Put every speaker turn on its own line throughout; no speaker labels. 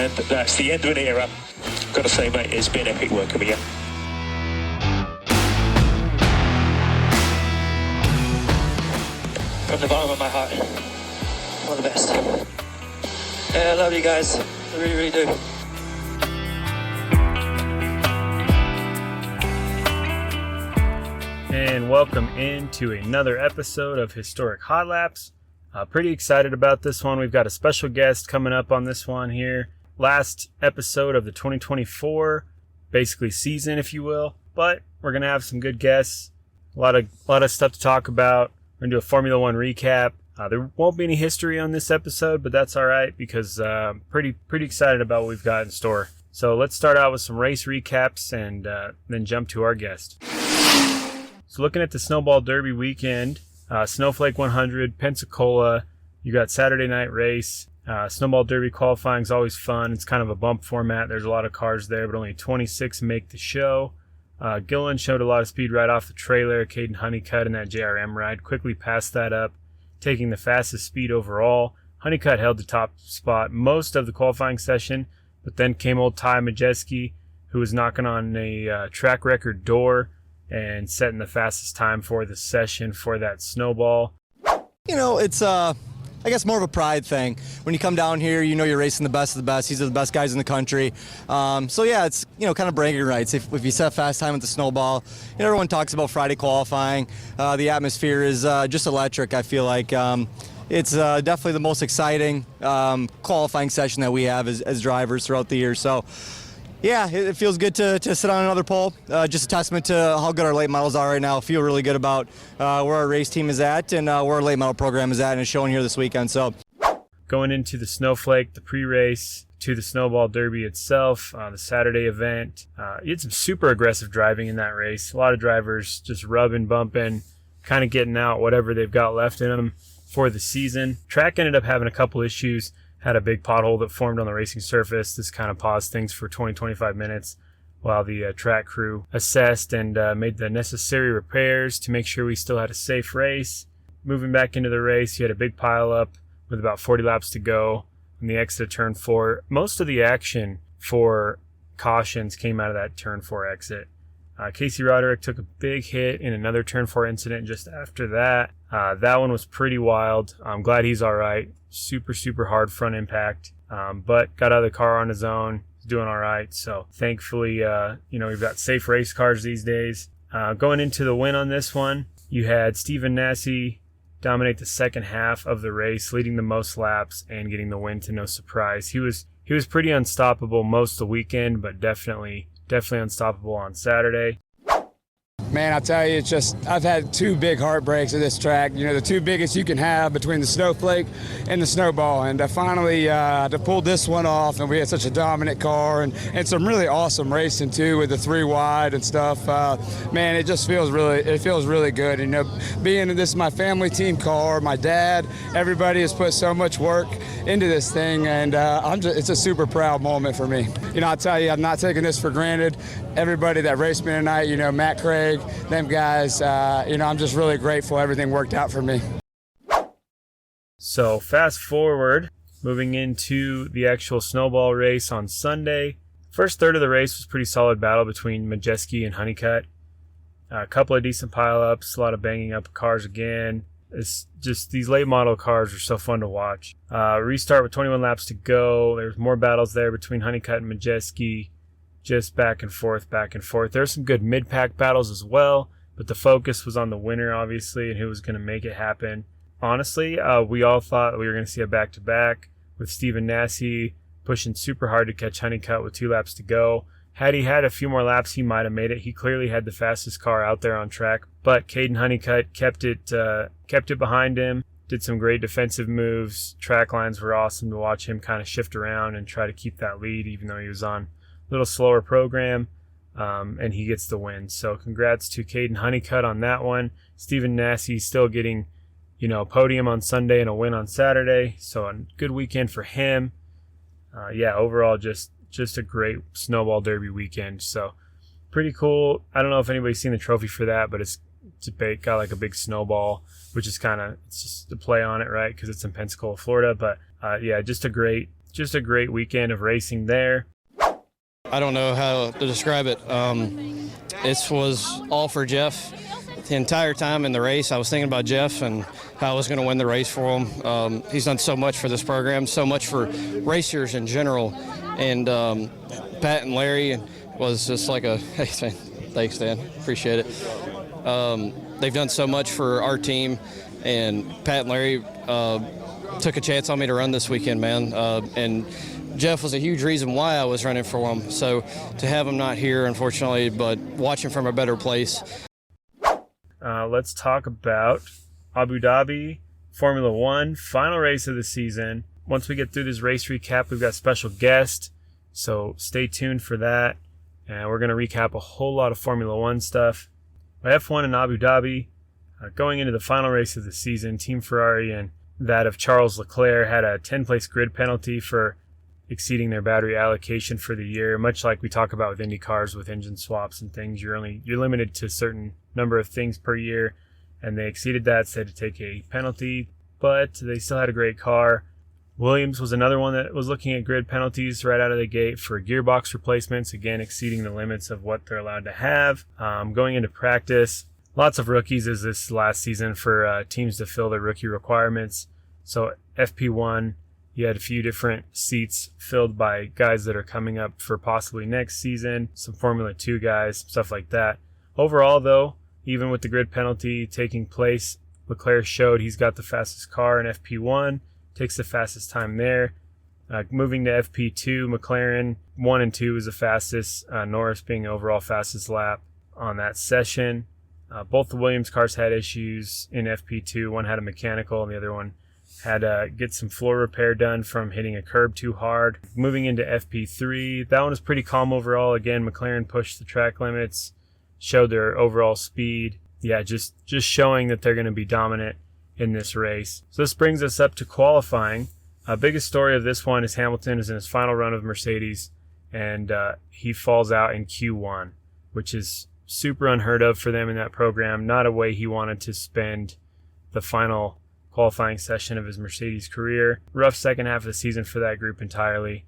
and that's the end of an era. Got to say, mate, it's been epic working with you. From the bottom of my heart, all the best. Yeah, I love you guys. I really, really do.
And welcome into another episode of Historic Hot Laps. Pretty excited about this one. We've got a special guest coming up on this one here. Last episode of the 2024, basically season, if you will. But we're going to have some good guests. A lot of stuff to talk about. We're going to do a Formula One recap. There won't be any history on this episode, but that's all right because pretty excited about what we've got in store. So let's start out with some race recaps and then jump to our guest. So looking at the Snowball Derby weekend, Snowflake 100, Pensacola, you got Saturday night race. Snowball Derby qualifying is always fun. It's kind of a bump format. There's a lot of cars there, but only 26 make the show. Gillen showed a lot of speed right off the trailer. Caden Honeycutt in that JRM ride quickly passed that up, taking the fastest speed overall. Honeycutt held the top spot most of the qualifying session, but then came old Ty Majeski, who was knocking on a track record door and setting the fastest time for the session for that snowball.
You know, it's I guess more of a pride thing. When you come down here, you know you're racing the best of the best. These are the best guys in the country. So yeah, it's, you know, kind of bragging rights. If you set a fast time with the snowball, you know, everyone talks about Friday qualifying. The atmosphere is just electric. I feel like it's definitely the most exciting qualifying session that we have as drivers throughout the year. So yeah, it feels good to sit on another pole. Just a testament to how good our late models are right now. I feel really good about where our race team is at and where our late model program is at, and it's showing here this weekend. So,
going into the Snowflake, the pre-race, to the Snowball Derby itself, the Saturday event, you had some super aggressive driving in that race. A lot of drivers just rubbing, bumping, kind of getting out whatever they've got left in them for the season. Track ended up having a couple issues. Had a big pothole that formed on the racing surface. This kind of paused things for 20-25 minutes while the track crew assessed and made the necessary repairs to make sure we still had a safe race. Moving back into the race, you had a big pile up with about 40 laps to go on the exit of turn 4. Most of the action for cautions came out of that turn 4 exit. Casey Roderick took a big hit in another turn 4 incident just after that. That one was pretty wild. I'm glad he's all right. Super hard front impact, but got out of the car on his own. He's doing all right. So thankfully, we've got safe race cars these days. Going into the win on this one, you had Stephen Nasse dominate the second half of the race, leading the most laps and getting the win to no surprise. He was pretty unstoppable most of the weekend, but definitely unstoppable on Saturday.
Man, I'll tell you, it's just, I've had two big heartbreaks at this track. You know, the two biggest you can have between the Snowflake and the Snowball. And finally, to pull this one off, and we had such a dominant car and some really awesome racing too with the 3 wide and stuff. Man, it just feels really good. You know, being in this my family team car, my dad, everybody has put so much work into this thing, and it's a super proud moment for me. You know, I'll tell you, I'm not taking this for granted. Everybody that raced me tonight, you know, Matt Craig, them guys, I'm just really grateful everything worked out for me.
So fast forward, moving into the actual snowball race on Sunday. First third of the race was a pretty solid battle between Majeski and Honeycutt. A couple of decent pileups, a lot of banging up of cars again. It's just, these late model cars are so fun to watch. Restart with 21 laps to go. There's more battles there between Honeycutt and Majeski. Just back and forth. There's some good mid-pack battles as well, but the focus was on the winner, obviously, and who was going to make it happen. Honestly, we all thought we were going to see a back-to-back with Stephen Nasse pushing super hard to catch Honeycutt with 2 laps to go. Had he had a few more laps, he might have made it. He clearly had the fastest car out there on track, but Caden Honeycutt kept it behind him, did some great defensive moves. Track lines were awesome to watch him kind of shift around and try to keep that lead, even though he was on little slower program, and he gets the win. So congrats to Caden Honeycutt on that one. Stephen Nasse still getting, a podium on Sunday and a win on Saturday. So a good weekend for him. Overall just a great Snowball Derby weekend. So pretty cool. I don't know if anybody's seen the trophy for that, but it's got like a big snowball, which is it's just a play on it, right? Because it's in Pensacola, Florida. But just a great just a great weekend of racing there.
I don't know how to describe it. It was all for Jeff. The entire time in the race, I was thinking about Jeff and how I was going to win the race for him. He's done so much for this program, so much for racers in general. And Pat and Larry was just like a, hey, thanks, Dan. Appreciate it. They've done so much for our team. And Pat and Larry took a chance on me to run this weekend, man. And Jeff was a huge reason why I was running for him. So to have him not here, unfortunately, but watching from a better place.
Let's talk about Abu Dhabi Formula One, final race of the season. Once we get through this race recap, we've got a special guest, so stay tuned for that. And we're going to recap a whole lot of Formula One stuff. F1 in Abu Dhabi, going into the final race of the season, Team Ferrari and that of Charles Leclerc had a 10-place grid penalty for exceeding their battery allocation for the year. Much like we talk about with Indy cars with engine swaps and things, you're limited to a certain number of things per year, and they exceeded that, so they had to take a penalty, but they still had a great car. Williams was another one that was looking at grid penalties right out of the gate for gearbox replacements, again exceeding the limits of what they're allowed to have. Going into practice, lots of rookies as this last season for teams to fill their rookie requirements. So FP1, you had a few different seats filled by guys that are coming up for possibly next season, some Formula 2 guys, stuff like that. Overall, though, even with the grid penalty taking place, Leclerc showed he's got the fastest car in FP1, takes the fastest time there. Moving to FP2, McLaren 1 and 2 was the fastest, Norris being overall fastest lap on that session. Both the Williams cars had issues in FP2. One had a mechanical and the other one had to get some floor repair done from hitting a curb too hard. Moving into FP3, that one was pretty calm overall. Again, McLaren pushed the track limits, showed their overall speed. Yeah, just showing that they're going to be dominant in this race. So this brings us up to qualifying. Biggest story of this one is Hamilton is in his final run of Mercedes, and he falls out in Q1, which is super unheard of for them in that program. Not a way he wanted to spend the final qualifying session of his Mercedes career. Rough second half of the season for that group entirely.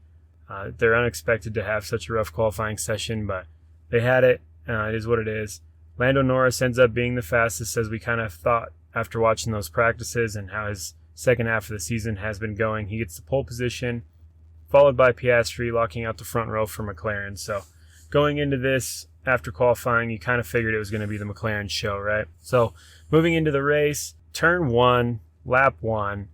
They're unexpected to have such a rough qualifying session, but they had it. It is what it is. Lando Norris ends up being the fastest, as we kind of thought after watching those practices and how his second half of the season has been going. He gets the pole position, followed by Piastri locking out the front row for McLaren. So going into this after qualifying, you kind of figured it was going to be the McLaren show, right? So moving into the race, turn 1, lap 1,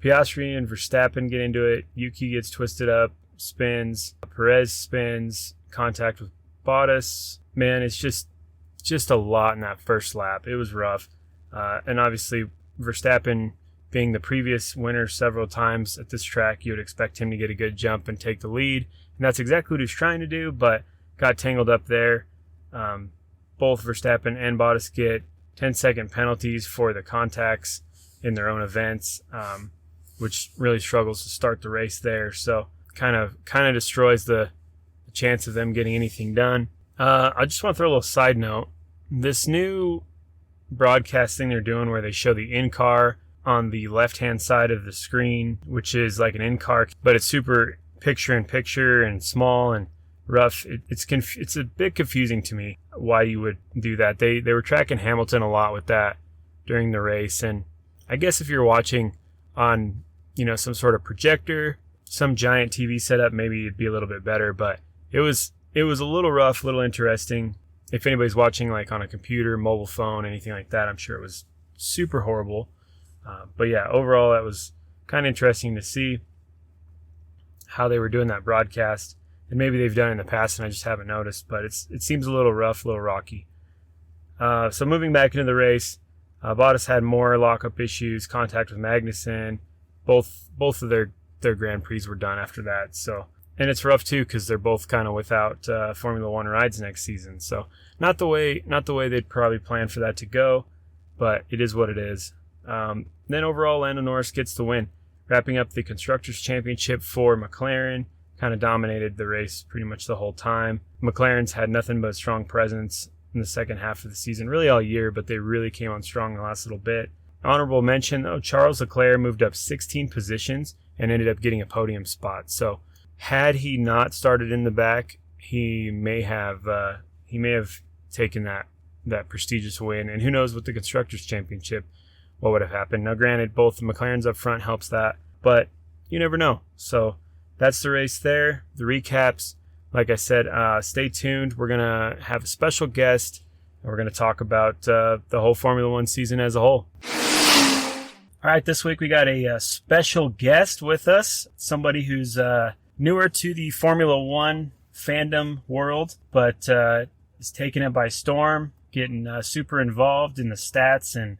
Piastri and Verstappen get into it. Yuki gets twisted up, spins. Perez spins, contact with Bottas. Man, it's just a lot in that first lap. It was rough. And obviously, Verstappen being the previous winner several times at this track, you would expect him to get a good jump and take the lead. And that's exactly what he was trying to do, but got tangled up there. Both Verstappen and Bottas get 10-second penalties for the contacts in their own events, which really struggles to start the race there. So kind of destroys the chance of them getting anything done. I just want to throw a little side note. This new broadcast thing they're doing where they show the in-car on the left-hand side of the screen, which is like an in-car, but it's super picture-in-picture and small and rough. It's a bit confusing to me why you would do that. They were tracking Hamilton a lot with that during the race, and I guess if you're watching on some sort of projector, some giant TV setup, maybe it'd be a little bit better, but it was a little rough, a little interesting. If anybody's watching like on a computer, mobile phone, anything like that, I'm sure it was super horrible. But yeah, overall, that was kind of interesting to see how they were doing that broadcast. And maybe they've done it in the past and I just haven't noticed, but it seems a little rough, a little rocky. So moving back into the race, Bottas had more lockup issues, contact with Magnussen. Both of their Grand Prix were done after that. So, and it's rough too because they're both kind of without Formula One rides next season. So not the way they'd probably planned for that to go, but it is what it is. Then overall, Lando Norris gets the win, wrapping up the Constructors' Championship for McLaren. Kind of dominated the race pretty much the whole time. McLaren's had nothing but strong presence in the second half of the season, really all year, but they really came on strong the last little bit. honorable mention, though, Charles Leclerc moved up 16 positions and ended up getting a podium spot. So had he not started in the back, he may have taken that prestigious win. And who knows with the Constructors' Championship what would have happened. Now, granted, both the McLarens up front helps that, but you never know. So that's the race there. The recaps, like I said, stay tuned. We're going to have a special guest, and we're going to talk about the whole Formula One season as a whole. All right, this week we got a special guest with us, somebody who's newer to the Formula One fandom world, but is taking it by storm, getting super involved in the stats and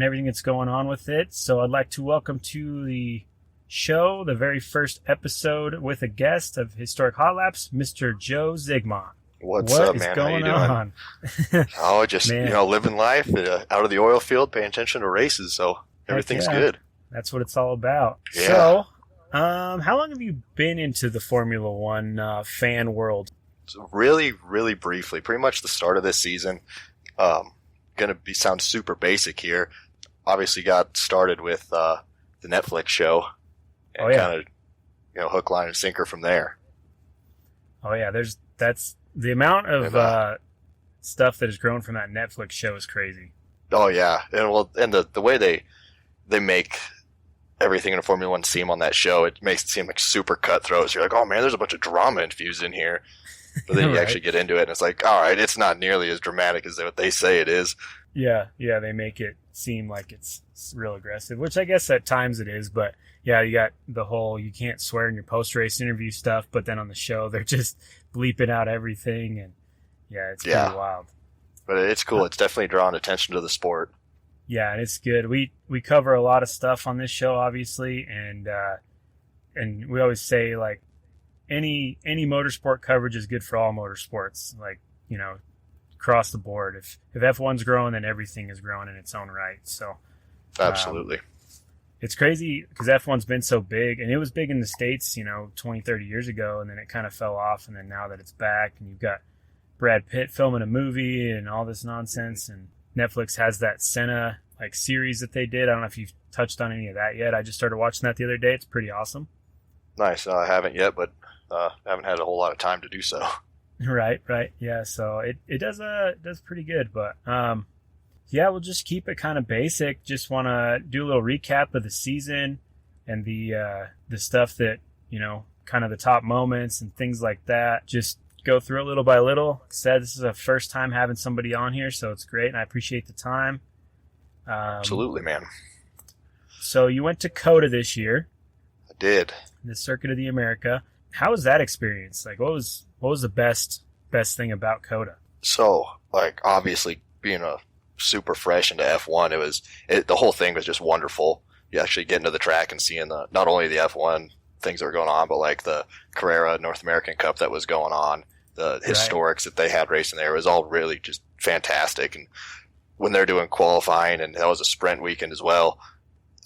everything that's going on with it. So I'd like to welcome to the show, the very first episode with a guest of Historic Hot Laps, Mr. Joe Zigmont.
What's up, man? How you doing? Oh, just living life out of the oil field, paying attention to races, so everything's good.
That's what it's all about.
Yeah.
So, how long have you been into the Formula One fan world?
So really, really briefly, pretty much the start of this season. Sound super basic here. Obviously, got started with the Netflix show, and kind of hook, line, and sinker from there.
Oh yeah, that's the amount of stuff that has grown from that Netflix show is crazy.
Oh yeah, and the way they make everything in a Formula One seem on that show, it makes it seem like super cutthroat. So you're like, oh man, there's a bunch of drama infused in here. But then you actually get into it, and it's like, all right, it's not nearly as dramatic as what they say it is.
Yeah, they make it seem like it's real aggressive, which I guess at times it is. But yeah, you got the whole you can't swear in your post-race interview stuff, but then on the show they're just bleeping out everything, and it's pretty wild.
But it's cool. It's definitely drawing attention to the sport.
Yeah, and it's good. We cover a lot of stuff on this show, obviously, and we always say like any motorsport coverage is good for all motorsports. Like across the board. If F1's growing, then everything is growing in its own right. So
absolutely.
It's crazy because F1's been so big, and it was big in the States, 20, 30 years ago, and then it kind of fell off, and then now that it's back, and you've got Brad Pitt filming a movie and all this nonsense, and Netflix has that Senna series that they did. I don't know if you've touched on any of that yet. I just started watching that the other day. It's pretty awesome.
Nice. I haven't yet, but haven't had a whole lot of time to do so.
Right. Yeah, so it does pretty good, but we'll just keep it kind of basic. Just want to do a little recap of the season and the stuff that, kind of the top moments and things like that. Just go through it little by little. Like I said, this is the first time having somebody on here, so it's great, and I appreciate the time.
Absolutely, man.
So you went to COTA this year.
I did.
The Circuit of the America. How was that experience? What was the best thing about COTA?
So, obviously being a super fresh into F1, the whole thing was just wonderful. You actually get into the track and seeing not only the F1 things that were going on, but the Carrera North American Cup that was going on, the historics that they had racing there. It was all really just fantastic. And when they're doing qualifying, and that was a sprint weekend as well,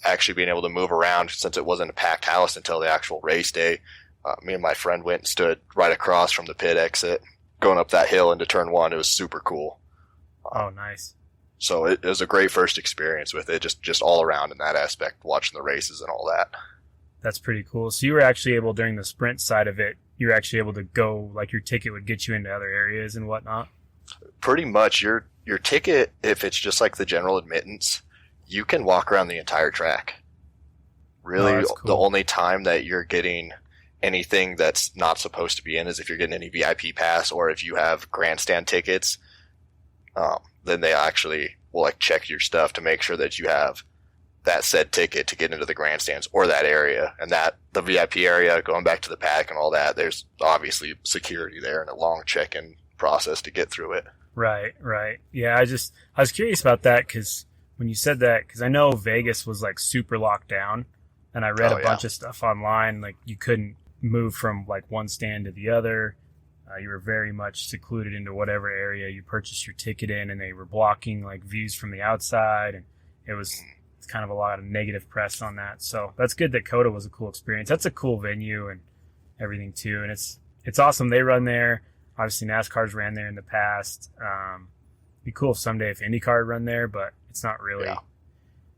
actually being able to move around since it wasn't a packed house until the actual race day. Me and my friend went and stood right across from the pit exit, going up that hill into turn one. It was super cool.
Oh, nice.
So it was a great first experience with it, just all around in that aspect, watching the races and all that.
That's pretty cool. So you were actually able, during the sprint side of it, you were actually able to go, your ticket would get you into other areas and whatnot?
Pretty much. Your ticket, if it's just the general admittance, you can walk around the entire track. Really, cool. The only time that you're getting anything that's not supposed to be in is if you're getting any VIP pass, or if you have grandstand tickets, then they actually will check your stuff to make sure that you have that said ticket to get into the grandstands or that area. And that the VIP area, going back to the paddock and all that, there's obviously security there and a long check-in process to get through it.
Right. Yeah, I was curious about that because when you said that, because I know Vegas was super locked down, and I read a bunch of stuff online, you couldn't move from one stand to the other. You were very much secluded into whatever area you purchased your ticket in, and they were blocking views from the outside, and it's kind of a lot of negative press on that. So that's good that COTA was a cool experience. That's a cool venue and everything too, and it's awesome they run there. Obviously NASCAR's ran there in the past. Be cool if someday if IndyCar run there, but it's not really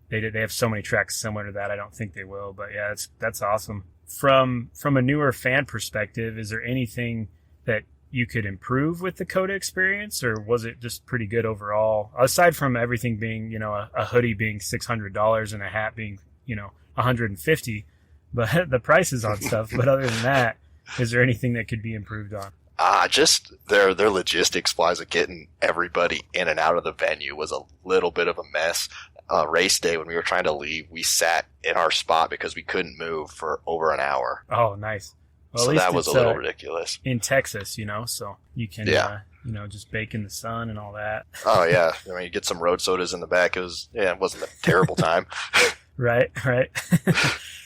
They have so many tracks similar to that. I don't think they will, but yeah, that's awesome. From a newer fan perspective, is there anything that you could improve with the COTA experience, or was it just pretty good overall? Aside from everything being, a hoodie being $600 and a hat being, $150, but the prices on stuff. But other than that, is there anything that could be improved on?
Just their logistics wise of getting everybody in and out of the venue was a little bit of a mess. Race day, when we were trying to leave, we sat in our spot because we couldn't move for over an hour.
Oh, nice. Well,
so that was a little ridiculous.
In Texas, so you can, just bake in the sun and all that.
Oh, yeah. I mean, you get some road sodas in the back. It wasn't a terrible time.
Right.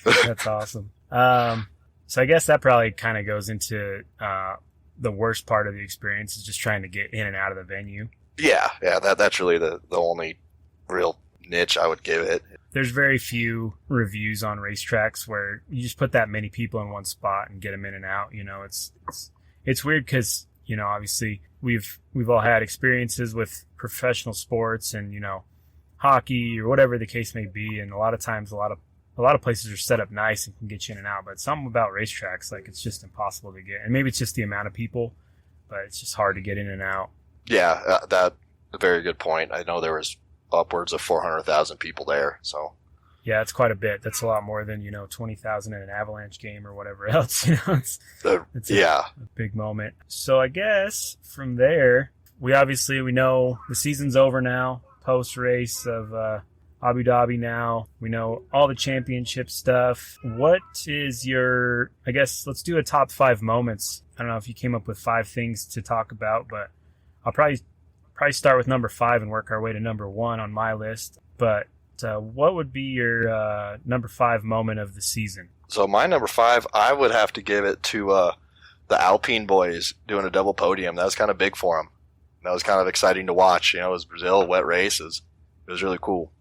That's awesome. So I guess that probably kind of goes into the worst part of the experience is just trying to get in and out of the venue.
Yeah. That's really the only real niche I would give it.
There's very few reviews on racetracks where you just put that many people in one spot and get them in and out. It's weird because, obviously we've all had experiences with professional sports and, hockey or whatever the case may be. And a lot of times, a lot of places are set up nice and can get you in and out, but something about racetracks, like it's just impossible to get. And maybe it's just the amount of people, but it's just hard to get in and out.
Yeah, that's a very good point. I know there was upwards of 400,000 people there. So
yeah, it's quite a bit. That's a lot more than 20,000 in an Avalanche game or whatever else. It's a big moment. So I guess from there, we know the season's over now. Post race of Abu Dhabi now. We know all the championship stuff. What is let's do a top 5 moments. I don't know if you came up with 5 things to talk about, but I'll probably start with number 5 and work our way to number 1 on my list. But what would be your number 5 moment of the season?
So my number 5, I would have to give it to the Alpine boys doing a double podium. That was kind of big for them. That was kind of exciting to watch. It was Brazil, wet races. It was really cool.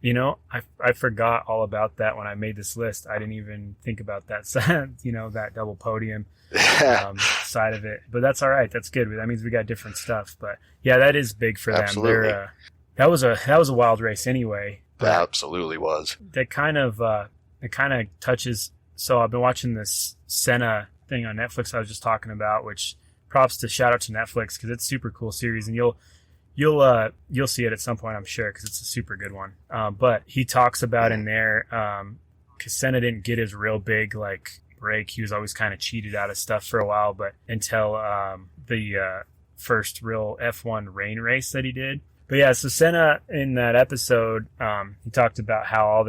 I forgot all about that when I made this list. I didn't even think about that side, that double podium side of it. But that's all right. That's good. That means we got different stuff. But yeah, that is big for them.
Absolutely.
That was a wild race anyway.
That absolutely was.
That kind of touches. So I've been watching this Senna thing on Netflix I was just talking about, which props to shout out to Netflix because it's a super cool series, and you'll see it at some point, I'm sure, because it's a super good one. But he talks about in there, because Senna didn't get his real big break. He was always kind of cheated out of stuff for a while, but until the first real F1 rain race that he did. But yeah, so Senna in that episode, he talked about how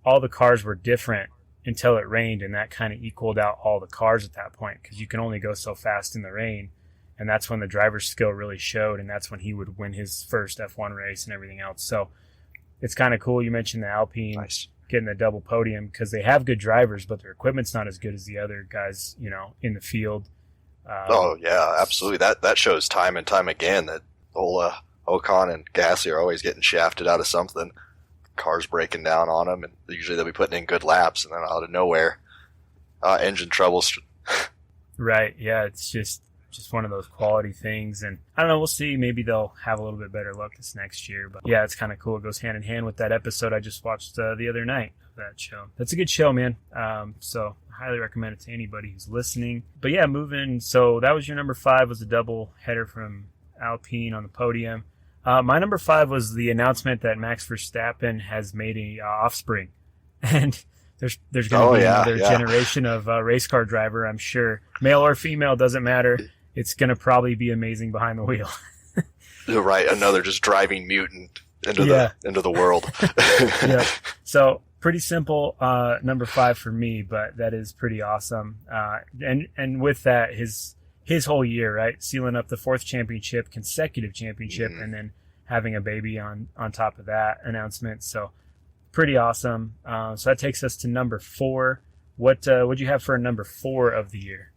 all the cars were different until it rained, and that kind of equaled out all the cars at that point because you can only go so fast in the rain. And that's when the driver's skill really showed, and that's when he would win his first F1 race and everything else. So it's kind of cool. You mentioned the Alpine getting the double podium because they have good drivers, but their equipment's not as good as the other guys, in the field.
Oh, yeah, absolutely. That shows time and time again that Ocon and Gasly are always getting shafted out of something. Cars breaking down on them, and usually they'll be putting in good laps, and then out of nowhere, engine troubles.
Right, yeah, it's just one of those quality things, and I don't know, we'll see. Maybe they'll have a little bit better luck this next year, but yeah, it's kind of cool. It goes hand in hand with that episode I just watched the other night of that show. That's a good show, man. So I highly recommend it to anybody who's listening. But yeah, moving. So that was your number 5, was a double header from Alpine on the podium. My number 5 was the announcement that Max Verstappen has made a offspring, and there's going to be another generation of race car driver, I'm sure, male or female, doesn't matter. It's going to probably be amazing behind the wheel.
You're right. Another just driving mutant into the world.
Yeah. So pretty simple, number 5 for me, but that is pretty awesome. And with that, his whole year, right? Sealing up the 4th consecutive championship, and then having a baby on top of that announcement. So pretty awesome. So that takes us to number 4. What'd you have for a number 4 of the year?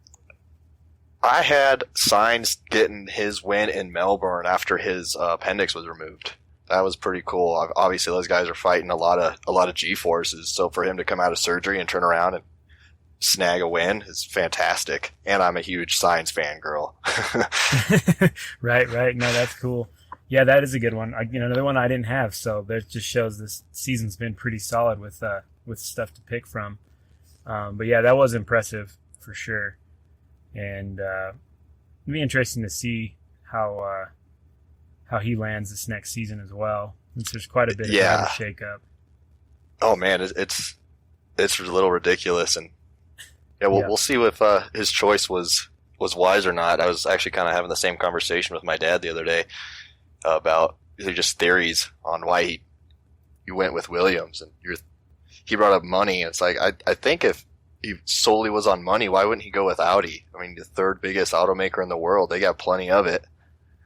I had Sainz getting his win in Melbourne after his appendix was removed. That was pretty cool. Obviously, those guys are fighting a lot of G-forces, so for him to come out of surgery and turn around and snag a win is fantastic. And I'm a huge Sainz fangirl.
Right. No, that's cool. Yeah, that is a good one. Another one I didn't have, so that just shows this season's been pretty solid with stuff to pick from. But yeah, that was impressive for sure, and it'd be interesting to see how he lands this next season as well, since there's quite a bit of driver shakeup.
Oh man, it's a little ridiculous, and we'll see if his choice was wise or not. I was actually kind of having the same conversation with my dad the other day about just theories on why he went with Williams, and he brought up money, and it's like I think if he solely was on money, why wouldn't he go with Audi? I mean, the third biggest automaker in the world, they got plenty of it.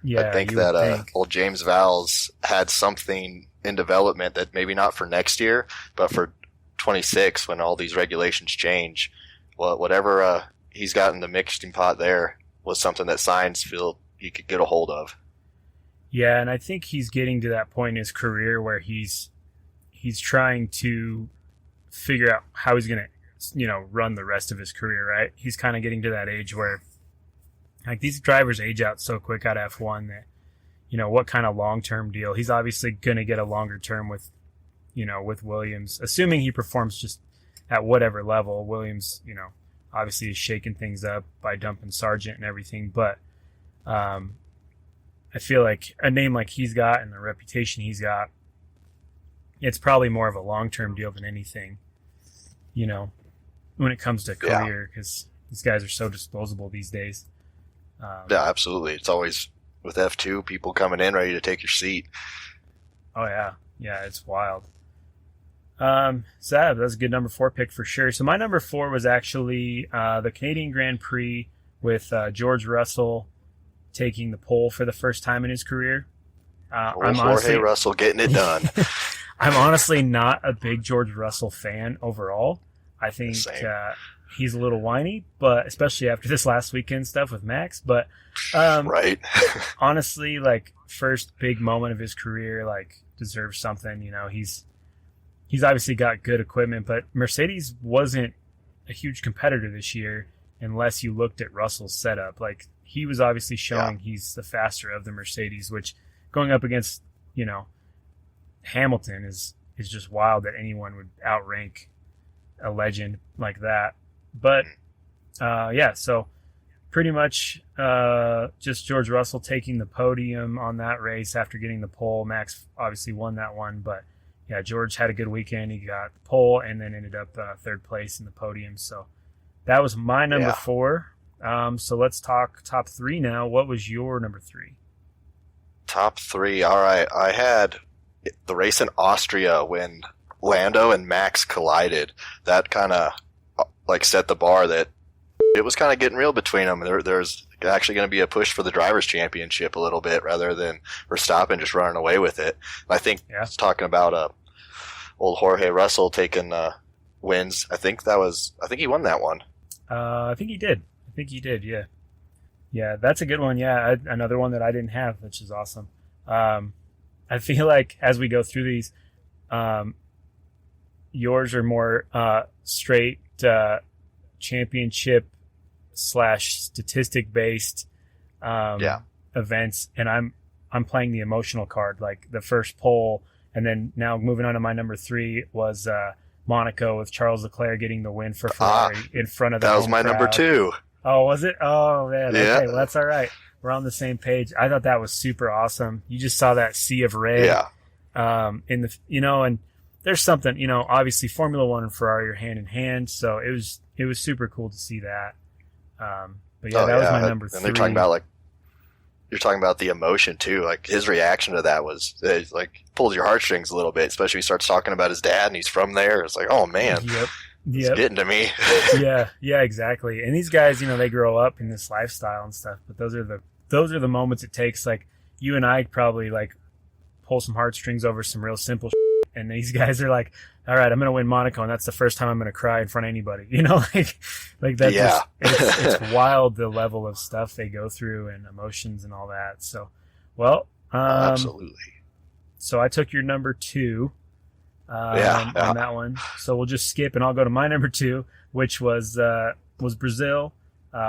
Yeah,
I think that old James Vowles had something in development that maybe not for next year, but for 26 when all these regulations change. Well, whatever he's got in the mixing pot there was something that Sainz feel he could get a hold of.
Yeah, and I think he's getting to that point in his career where he's trying to figure out how he's going to, run the rest of his career, right? He's kind of getting to that age where, like, these drivers age out so quick out of F1 that, what kind of long-term deal? He's obviously going to get a longer term with Williams, assuming he performs just at whatever level. Williams, obviously is shaking things up by dumping Sargent and everything, but I feel like a name like he's got and the reputation he's got, it's probably more of a long-term deal than anything, when it comes to career, because these guys are so disposable these days.
Yeah, absolutely. It's always with F2, people coming in ready to take your seat.
Oh, yeah. Yeah, it's wild. So that's a good number 4 pick for sure. So my number 4 was actually the Canadian Grand Prix with George Russell taking the pole for the first time in his career.
Jorge Russell getting it done.
I'm honestly not a big George Russell fan overall. I think he's a little whiny, but especially after this last weekend stuff with Max. But
right.
honestly, like, first big moment of his career, like, deserves something. He's obviously got good equipment, but Mercedes wasn't a huge competitor this year unless you looked at Russell's setup. Like, he was obviously showing he's the faster of the Mercedes, which going up against, Hamilton is just wild that anyone would outrank a legend like that. But so pretty much just George Russell taking the podium on that race after getting the pole. Max obviously won that one, but yeah, George had a good weekend. He got the pole and then ended up third place in the podium. So that was my number 4. So let's talk top 3 now. What was your number 3?
Top 3. All right. I had the race in Austria when Lando and Max collided. That kind of set the bar that it was kind of getting real between them. There's actually going to be a push for the Drivers' Championship a little bit rather than Verstappen just running away with it. And I think talking about old Jorge Russell taking wins. I think he won that one.
I think he did. Yeah. Yeah, that's a good one. Yeah, another one that I didn't have, which is awesome. I feel like as we go through these, yours are more straight championship / statistic based events, and I'm playing the emotional card, like the first pole, and then now moving on to my number 3 was Monaco with Charles Leclerc getting the win for Ferrari in front of the
That was my
crowd.
number 2.
Oh, was it? Oh man,
yeah.
Okay, well, that's all right. We're on the same page. I thought that was super awesome. You just saw that sea of red.
Yeah.
In the and there's something, obviously Formula One and Ferrari are hand in hand, so it was super cool to see that. But yeah, that was my number 3.
And they're talking about the emotion too. Like, his reaction to that was pulls your heartstrings a little bit, especially when he starts talking about his dad and he's from there. It's like, oh man, it's getting to me.
yeah, exactly. And these guys, they grow up in this lifestyle and stuff, but those are the moments it takes. Like, you and I probably pull some heartstrings over some real simple shit, and these guys are like, all right, I'm going to win Monaco, and that's the first time I'm going to cry in front of anybody. Like that.
Yeah.
It's wild, the level of stuff they go through and emotions and all that. So, well,
absolutely.
So I took your number 2 on that one. So we'll just skip, and I'll go to my number 2, which was Brazil,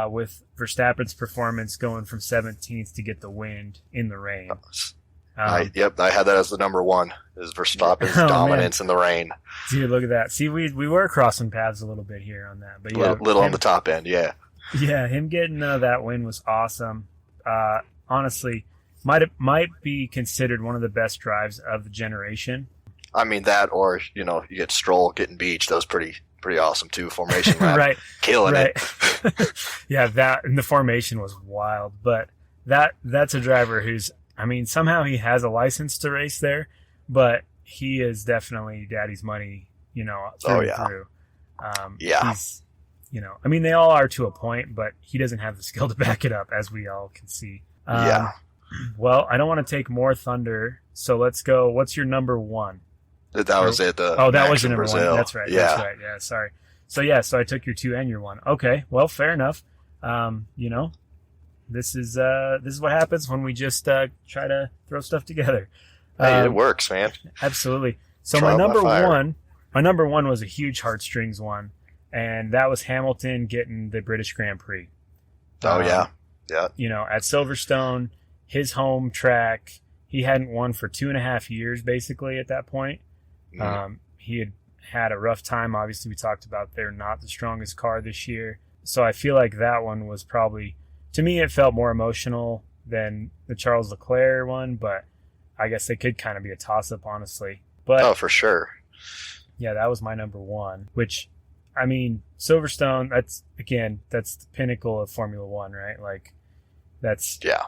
with Verstappen's performance going from 17th to get the win in the rain.
I had that as the number one, is Verstappen's dominance in the rain.
Dude, look at that. See, we were crossing paths a little bit here on that. But yeah,
little on the top end, yeah.
Yeah, him getting that win was awesome. Honestly, might be considered one of the best drives of the generation.
I mean, that, or, you get Stroll getting beached. That was pretty awesome, too. Formation lap.
Right.
Killing it.
Yeah, and the formation was wild. But that's a driver who's, somehow he has a license to race there, but he is definitely daddy's money, through and through. He's, they all are to a point, but he doesn't have the skill to back it up, as we all can see. Well, I don't want to take more thunder, so let's go. What's your number one?
That was it.
That was your number
Brazil.
one. That's right.
Yeah.
That's right. Yeah, sorry. So I took your 2 and your 1. Okay, well, fair enough. This is what happens when we just try to throw stuff together.
Hey, it works, man.
Absolutely. So
Trial
my number one was a huge heartstrings one, and that was Hamilton getting the British Grand Prix.
Oh, yeah.
At Silverstone, his home track, he hadn't won for 2.5 years, basically, at that point. He had a rough time. Obviously, we talked about they're not the strongest car this year. So I feel like that one was probably, to me, it felt more emotional than the Charles Leclerc one, but I guess it could kind of be a toss-up, honestly. But
for sure.
Yeah, that was my number one, which, Silverstone, that's the pinnacle of Formula One, right? Like, that's...
Yeah.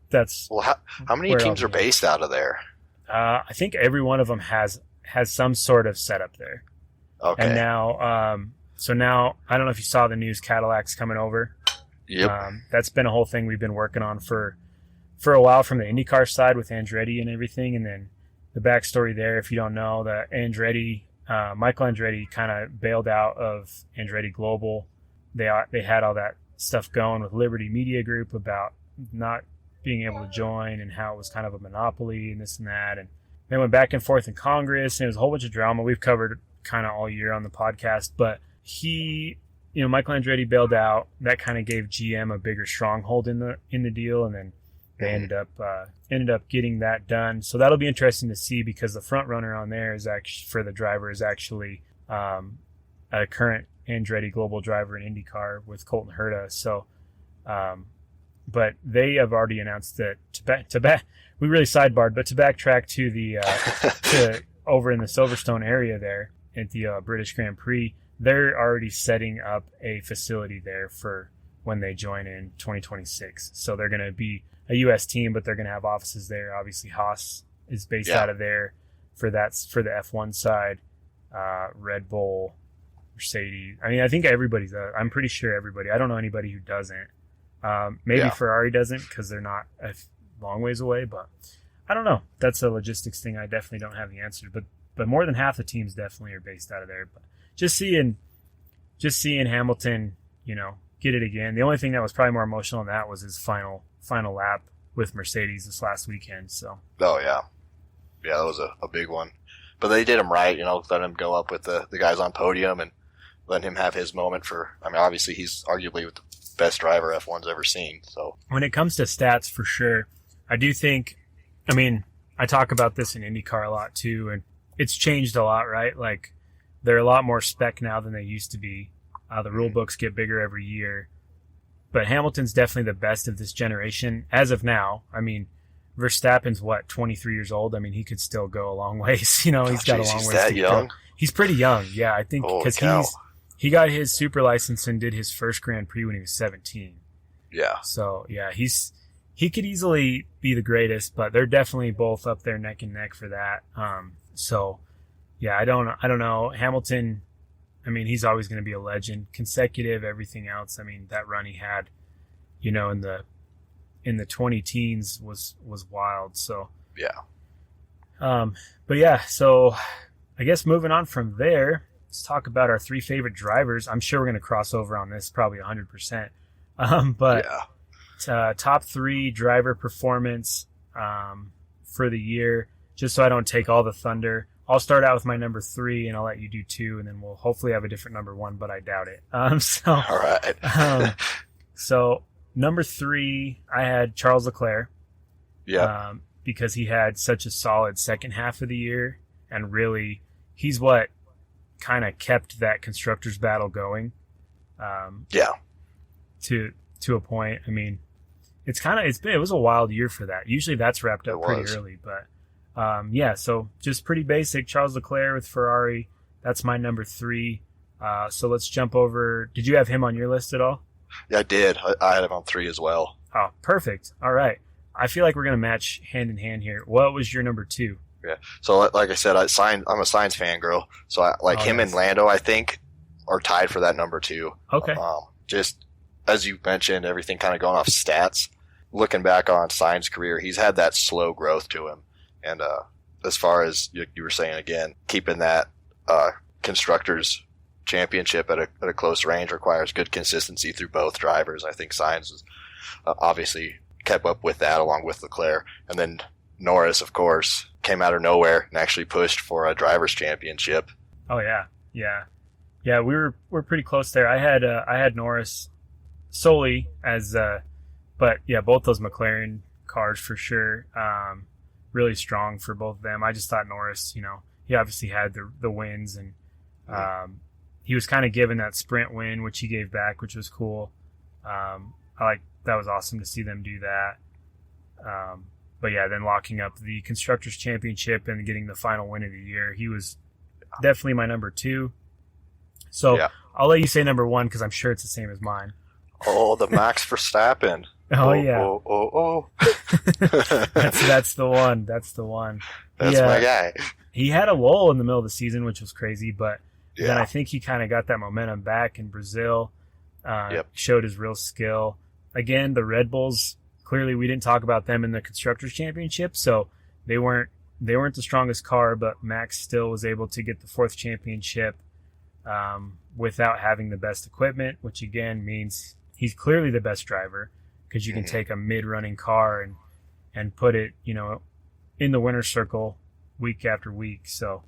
That's...
Well, how many teams are based out of there?
I think every one of them has some sort of setup there.
Okay.
And now, now, I don't know if you saw the news, Cadillac's coming over.
Yep.
That's been a whole thing we've been working on for a while from the IndyCar side with Andretti and everything. And then the backstory there, if you don't know, that Michael Andretti kind of bailed out of Andretti Global. They had all that stuff going with Liberty Media Group about not being able to join and how it was kind of a monopoly and this and that. And they went back and forth in Congress, and it was a whole bunch of drama we've covered kind of all year on the podcast. But Michael Andretti bailed out. That kind of gave GM a bigger stronghold in the deal, and then they ended up getting that done. So that'll be interesting to see, because the front runner on there is actually, for the driver, is actually a current Andretti Global driver in IndyCar with Colton Herta. So, but they have already announced that we really sidebarred, but to backtrack to the to over in the Silverstone area there at the British Grand Prix, they're already setting up a facility there for when they join in 2026. So they're going to be a U.S. team, but they're going to have offices there. Obviously, Haas is based out of there for the F1 side. Red Bull, Mercedes. I think everybody's. I'm pretty sure everybody. I don't know anybody who doesn't. Maybe Ferrari doesn't, because they're not a long ways away. But I don't know. That's a logistics thing. I definitely don't have the answer. But more than half the teams definitely are based out of there. But just seeing Hamilton, get it again. The only thing that was probably more emotional than that was his final lap with Mercedes this last weekend. So.
Oh yeah, that was a big one. But they did him right, let him go up with the guys on podium and let him have his moment obviously he's arguably the best driver F1's ever seen. So
when it comes to stats, for sure, I do think. I talk about this in IndyCar a lot too, and it's changed a lot, right? Like, they're a lot more spec now than they used to be. The rule books get bigger every year. But Hamilton's definitely the best of this generation as of now. Verstappen's 23 years old. He could still go a long ways. He's got a long ways to go. He's pretty young. Yeah, I think because he got his super license and did his first Grand Prix when he was 17.
Yeah.
So, yeah, he could easily be the greatest, but they're definitely both up there neck and neck for that. So, yeah, I don't know. Hamilton, he's always going to be a legend. Consecutive, everything else. That run he had, in the 20 teens was wild. So,
yeah.
But yeah, so I guess moving on from there, let's talk about our 3 favorite drivers. I'm sure we're going to cross over on this, probably 100%. But top 3 driver performance for the year, just so I don't take all the thunder. I'll start out with my number 3, and I'll let you do 2, and then we'll hopefully have a different number 1, but I doubt it.
All right.
So number 3, I had Charles Leclerc.
Yeah.
because he had such a solid second half of the year, and really he's what kind of kept that constructors battle going. To a point. I mean, it was a wild year for that. Usually that's wrapped up pretty early, but so just pretty basic. Charles Leclerc with Ferrari. That's my number 3. So let's jump over. Did you have him on your list at all?
Yeah, I did. I had him on 3 as well.
Oh, perfect. All right. I feel like we're going to match hand in hand here. What was your number 2?
Yeah. So like I said, I'm a Sainz fangirl. So him and Lando, I think, are tied for that number 2.
Okay.
Just as you mentioned, everything kind of going off stats. Looking back on Sainz's career, he's had that slow growth to him. And as far as you were saying again, keeping that constructors championship at a close range requires good consistency through both drivers. I think Sainz was obviously kept up with that along with Leclerc. And then Norris, of course, came out of nowhere and actually pushed for a drivers championship.
Oh yeah. We're pretty close there. I had Norris solely as, but yeah, both those McLaren cars for sure. Really strong for both of them. I just thought Norris, he obviously had the wins, and he was kind of given that sprint win, which he gave back, which was cool. That was awesome to see them do that. But yeah, then locking up the Constructors' Championship and getting the final win of the year, he was definitely my number 2. So yeah. I'll let you say number 1 because I'm sure it's the same as mine.
Oh, the Max Verstappen.
Yeah.
Oh.
That's the one. That's the one.
That's my guy.
He had a lull in the middle of the season, which was crazy, but then I think he kind of got that momentum back in Brazil. Showed his real skill. Again, the Red Bulls, clearly we didn't talk about them in the Constructors' Championship, so they weren't the strongest car, but Max still was able to get the 4th championship without having the best equipment, which again means he's clearly the best driver, because you can take a mid-running car and put it, in the winner's circle week after week. So,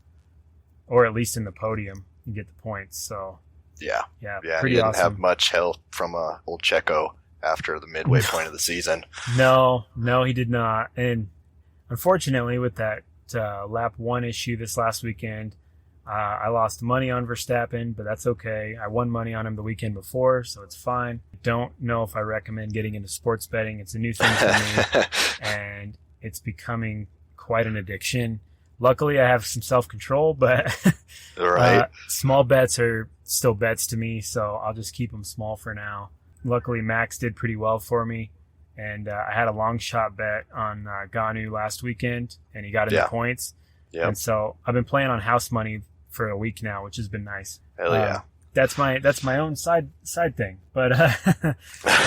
or at least in the podium, you get the points. So
yeah,
pretty
he didn't
awesome.
have much help from old Checo after the midway point of the season.
No, he did not. And unfortunately, with that lap 1 issue this last weekend, I lost money on Verstappen, but that's okay. I won money on him the weekend before, so it's fine. Don't know if I recommend getting into sports betting. It's a new thing for me, and it's becoming quite an addiction. Luckily, I have some self-control, but small bets are still bets to me, so I'll just keep them small for now. Luckily, Max did pretty well for me, and I had a long shot bet on Ganu last weekend, and he got in the points. Yep. And so I've been playing on house money for a week now, which has been nice.
Hell yeah.
That's my own side thing. But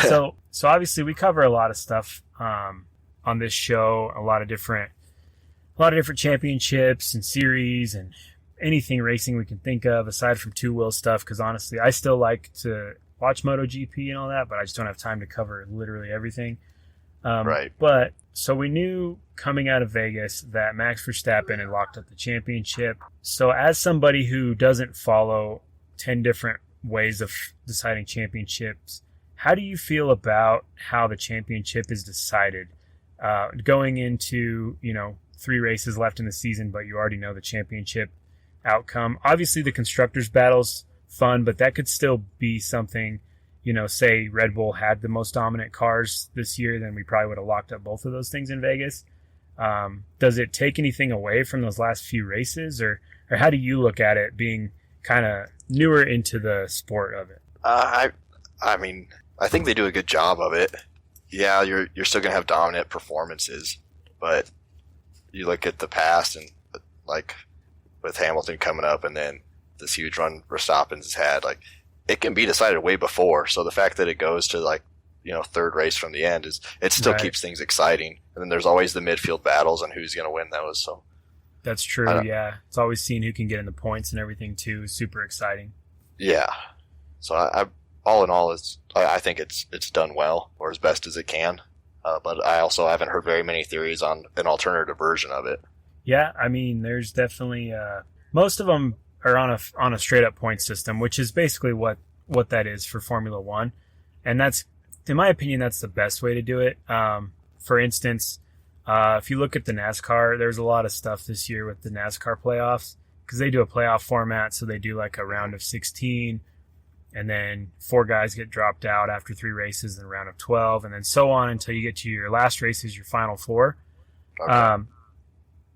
so obviously we cover a lot of stuff on this show, a lot of different championships and series and anything racing we can think of aside from two-wheel stuff, because honestly I still like to watch MotoGP and all that, but I just don't have time to cover literally everything.
Right.
But so we knew coming out of Vegas that Max Verstappen had locked up the championship. So as somebody who doesn't follow 10 different ways of deciding championships, how do you feel about how the championship is decided? Going into, 3 races left in the season, but you already know the championship outcome. Obviously the constructors battle's fun, but that could still be something, say Red Bull had the most dominant cars this year, then we probably would have locked up both of those things in Vegas. Does it take anything away from those last few races, or how do you look at it being kind of newer into the sport of it?
I mean, I think they do a good job of it. Yeah, you're still going to have dominant performances, but you look at the past and like with Hamilton coming up and then this huge run Verstappen's had, like, it can be decided way before. So the fact that it goes to 3rd race from the end it still keeps things exciting. And then there's always the midfield battles on who's going to win those. So
that's true. Yeah. It's always seeing who can get in the points and everything too. Super exciting.
Yeah. So I all in all, I think it's done well, or as best as it can. But I also haven't heard very many theories on an alternative version of it.
Yeah. I mean, there's definitely, most of them are on a straight up point system, which is basically what that is for Formula One. And that's, in my opinion, that's the best way to do it. For instance, If you look at the NASCAR, there's a lot of stuff this year with the NASCAR playoffs because they do a playoff format. So they do like a round of 16 and then 4 guys get dropped out after 3 races in a round of 12 and then so on until you get to your last race is your final 4.
Okay.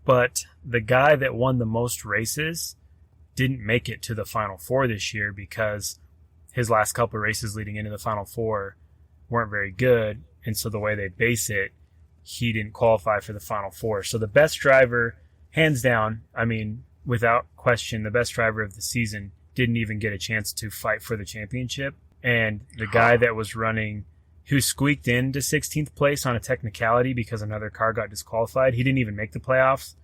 But the guy that won the most races didn't make it to the final 4 this year because his last couple of races leading into the final 4 weren't very good. And so the way they base it, he didn't qualify for the final 4. So the best driver, hands down, I mean, without question, the best driver of the season didn't even get a chance to fight for the championship. And the guy that was running, who squeaked into 16th place on a technicality because another car got disqualified, he didn't even make the playoffs.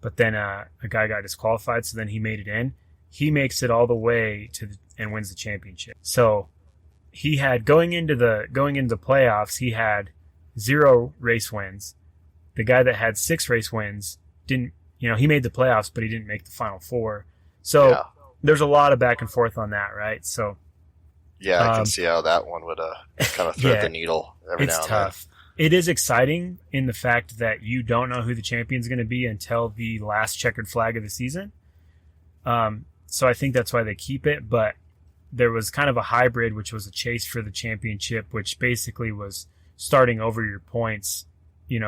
But then a guy got disqualified, so then he made it in. He makes it all the way to and wins the championship. So he had going into the playoffs, he had 0 race wins. The guy that had 6 race wins didn't, he made the playoffs, but he didn't make the final 4. So there's a lot of back and forth on that, right? So
yeah, I can see how that one would kind of thread the needle every now and
it's tough. It is exciting in the fact that you don't know who the champion's going to be until the last checkered flag of the season. So I think that's why they keep it. But there was kind of a hybrid, which was a chase for the championship, which basically was starting over your points. You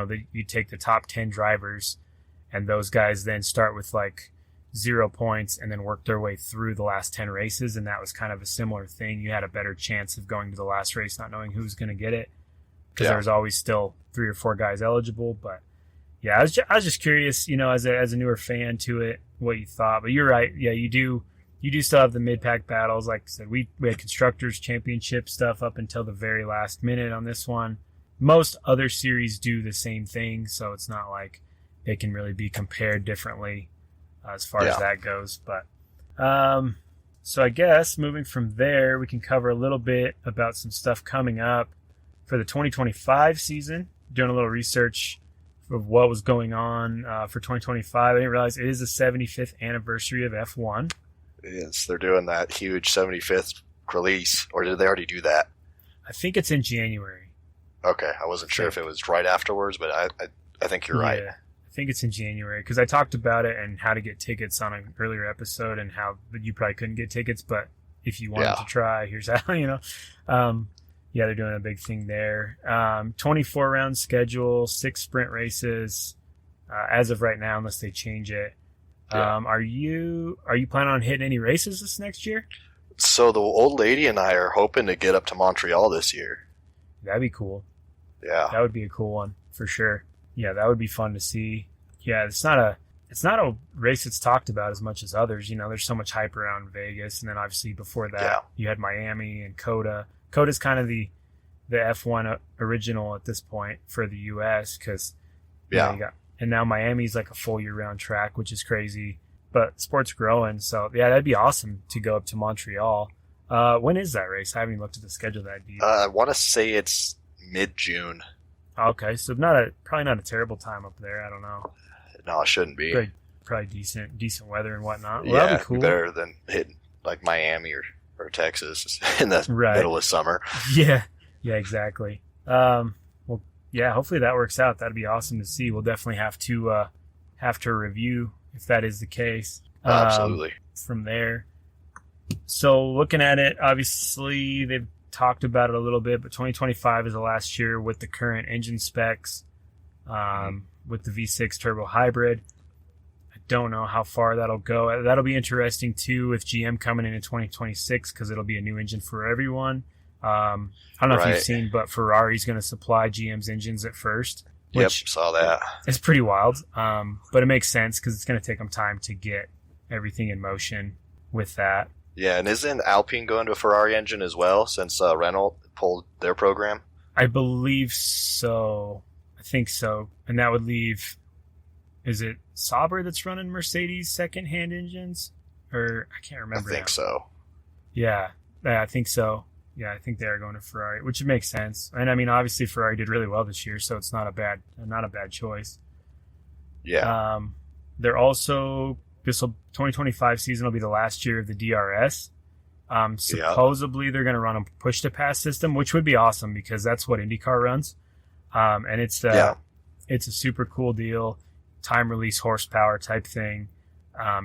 take the top 10 drivers, and those guys then start with like 0 points and then work their way through the last 10 races. And that was kind of a similar thing. You had a better chance of going to the last race not knowing who was going to get it, because there was always still 3 or 4 guys eligible. But yeah, I was just curious, as a newer fan to it, what you thought. But you're right. Yeah, you do still have the mid-pack battles. Like I said, we had Constructors Championship stuff up until the very last minute on this one. Most other series do the same thing, so it's not like they can really be compared differently as far as that goes. But so I guess moving from there, we can cover a little bit about some stuff coming up for the 2025 season. Doing a little research of what was going on for 2025. I didn't realize it is the 75th anniversary of F1.
It is. They're doing that huge 75th release, or did they already do that?
I think it's in January.
Okay, I wasn't sure if it was right afterwards, but I think you're right.
I think it's in January because I talked about it and how to get tickets on an earlier episode and how you probably couldn't get tickets, but if you wanted to try, here's how, yeah, they're doing a big thing there. 24 round schedule, 6 sprint races as of right now, unless they change it. Are you planning on hitting any races this next year?
So the old lady and I are hoping to get up to Montreal this year.
That'd be cool.
Yeah,
that would be a cool one for sure. Yeah, that would be fun to see. Yeah, it's not a race that's talked about as much as others. There's so much hype around Vegas, and then obviously before that you had Miami and Coda. Coda's kind of the F1 original at this point for the U.S. because and now Miami's like a full year-round track, which is crazy. But sport's growing, so yeah, that'd be awesome to go up to Montreal. When is that race? I haven't even looked at the schedule that deep.
I want to say it's mid-June.
Okay, so probably not a terrible time up there. I don't know.
No, it shouldn't be.
Probably decent weather and whatnot. Well,
yeah,
that'd be cool.
Better than hitting like Miami or Texas in the middle of summer.
Yeah, exactly. Well, yeah, hopefully that works out. That'd be awesome to see. We'll definitely have to review if that is the case.
Absolutely.
From there. So looking at it, obviously they've talked about it a little bit, but 2025 is the last year with the current engine specs, with the V6 turbo hybrid. I don't know how far that'll go. That'll be interesting too with GM coming in 2026 because it'll be a new engine for everyone. I don't know if you've seen, but Ferrari's going to supply GM's engines at first. Which
saw that.
It's pretty wild, but it makes sense because it's going to take them time to get everything in motion with that.
Yeah, and isn't Alpine going to a Ferrari engine as well since Renault pulled their program?
I believe so. I think so. And that would leave, is it Sauber that's running Mercedes second-hand engines? Or I can't remember.
I think so.
Yeah, I think so. Yeah, I think they're going to Ferrari, which makes sense. And I mean, obviously Ferrari did really well this year, so it's not a bad choice.
Yeah.
They're also, 2025 season will be the last year of the DRS. Supposedly they're going to run a push to pass system, which would be awesome because that's what IndyCar runs. And it's it's a super cool deal, time release horsepower type thing.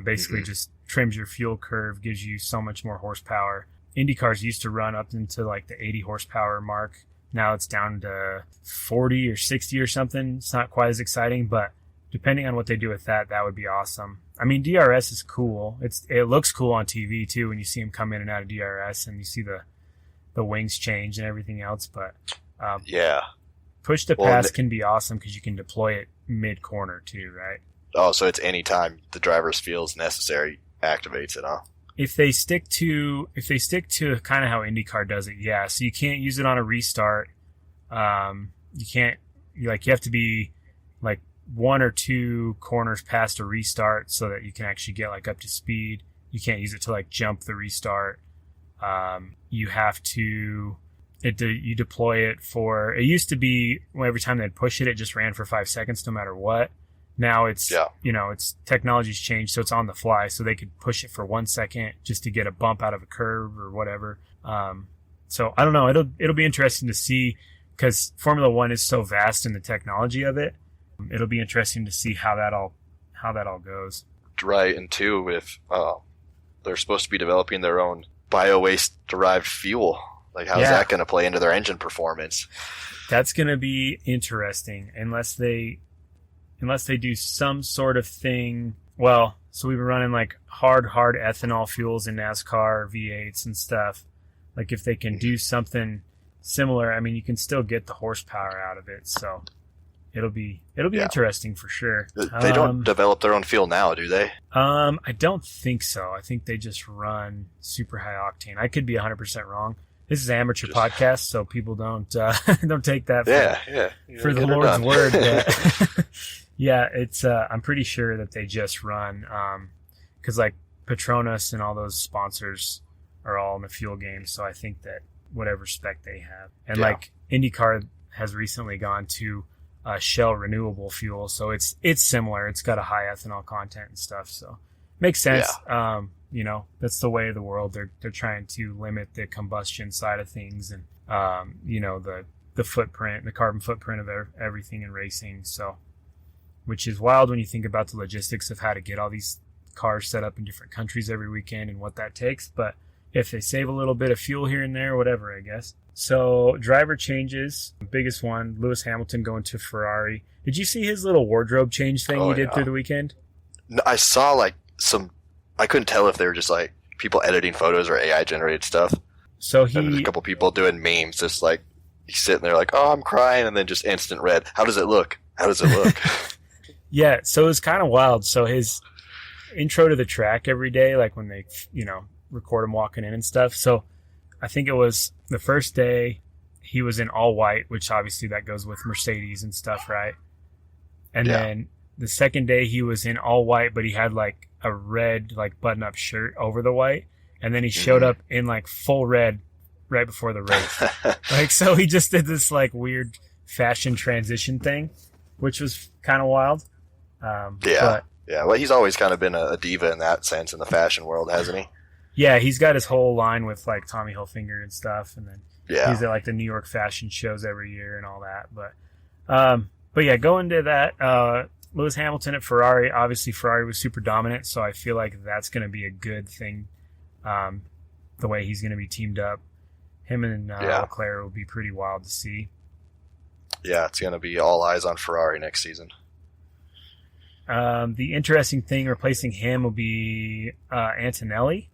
Basically just trims your fuel curve, gives you so much more horsepower. Indy cars used to run up into like the 80 horsepower mark. Now it's down to 40 or 60 or something. It's not quite as exciting, but depending on what they do with that, that would be awesome. I mean, DRS is cool. It looks cool on TV too when you see them come in and out of DRS and you see the wings change and everything else. But push to pass can be awesome because you can deploy it mid corner too, right?
Oh, so it's any time the driver feels necessary, activates it, huh?
If they stick to kind of how IndyCar does it, yeah. So you can't use it on a restart. You have to be like 1 or 2 corners past a restart so that you can actually get like up to speed. You can't use it to like jump the restart. You have to you deploy it for. It used to be every time they'd push it, it just ran for 5 seconds no matter what. Now it's it's technology's changed, so it's on the fly. So they could push it for 1 second just to get a bump out of a curve or whatever. So I don't know. It'll be interesting to see because Formula One is so vast in the technology of it. It'll be interesting to see how that all goes.
Right, and two, if they're supposed to be developing their own bio-waste derived fuel, like how's that going to play into their engine performance?
That's going to be interesting unless they do some sort of thing. Well, so we've been running like hard ethanol fuels in NASCAR, V8s and stuff. Like if they can do something similar, I mean, you can still get the horsepower out of it. So it'll be interesting for sure.
They don't develop their own fuel now, do they?
I don't think so. I think they just run super high octane. I could be 100% wrong. This is an amateur podcast, so people don't take that for the Lord's word. But yeah, it's I'm pretty sure that they just run because like Petronas and all those sponsors are all in the fuel game. So I think that whatever spec they have, and like IndyCar has recently gone to Shell renewable fuel, so it's similar. It's got a high ethanol content and stuff, so makes sense. That's the way of the world. They're trying to limit the combustion side of things and the footprint, the carbon footprint of everything in racing. So, which is wild when you think about the logistics of how to get all these cars set up in different countries every weekend and what that takes. But if they save a little bit of fuel here and there, whatever, I guess. So driver changes, the biggest one, Lewis Hamilton going to Ferrari. Did you see his little wardrobe change thing he did through the weekend?
No, I saw like I couldn't tell if they were just like people editing photos or AI generated stuff.
So
there's a couple people doing memes, just like he's sitting there like, oh, I'm crying, and then just instant red. How does it look? Yeah,
so it was kind of wild. So his intro to the track every day, like when they, record him walking in and stuff. So I think it was the first day he was in all white, which obviously that goes with Mercedes and stuff, right? And then the second day he was in all white, but he had like a red like button-up shirt over the white. And then he showed up in like full red right before the race. Like, so he just did this like weird fashion transition thing, which was kind of wild.
Well, he's always kind of been a diva in that sense in the fashion world, hasn't he?
Yeah, he's got his whole line with like Tommy Hilfiger and stuff, and then he's at like the New York fashion shows every year and all that. But yeah, going to that, Lewis Hamilton at Ferrari. Obviously, Ferrari was super dominant, so I feel like that's going to be a good thing. The way he's going to be teamed up, him and Leclerc will be pretty wild to see.
Yeah, it's going to be all eyes on Ferrari next season.
The interesting thing replacing him will be Antonelli.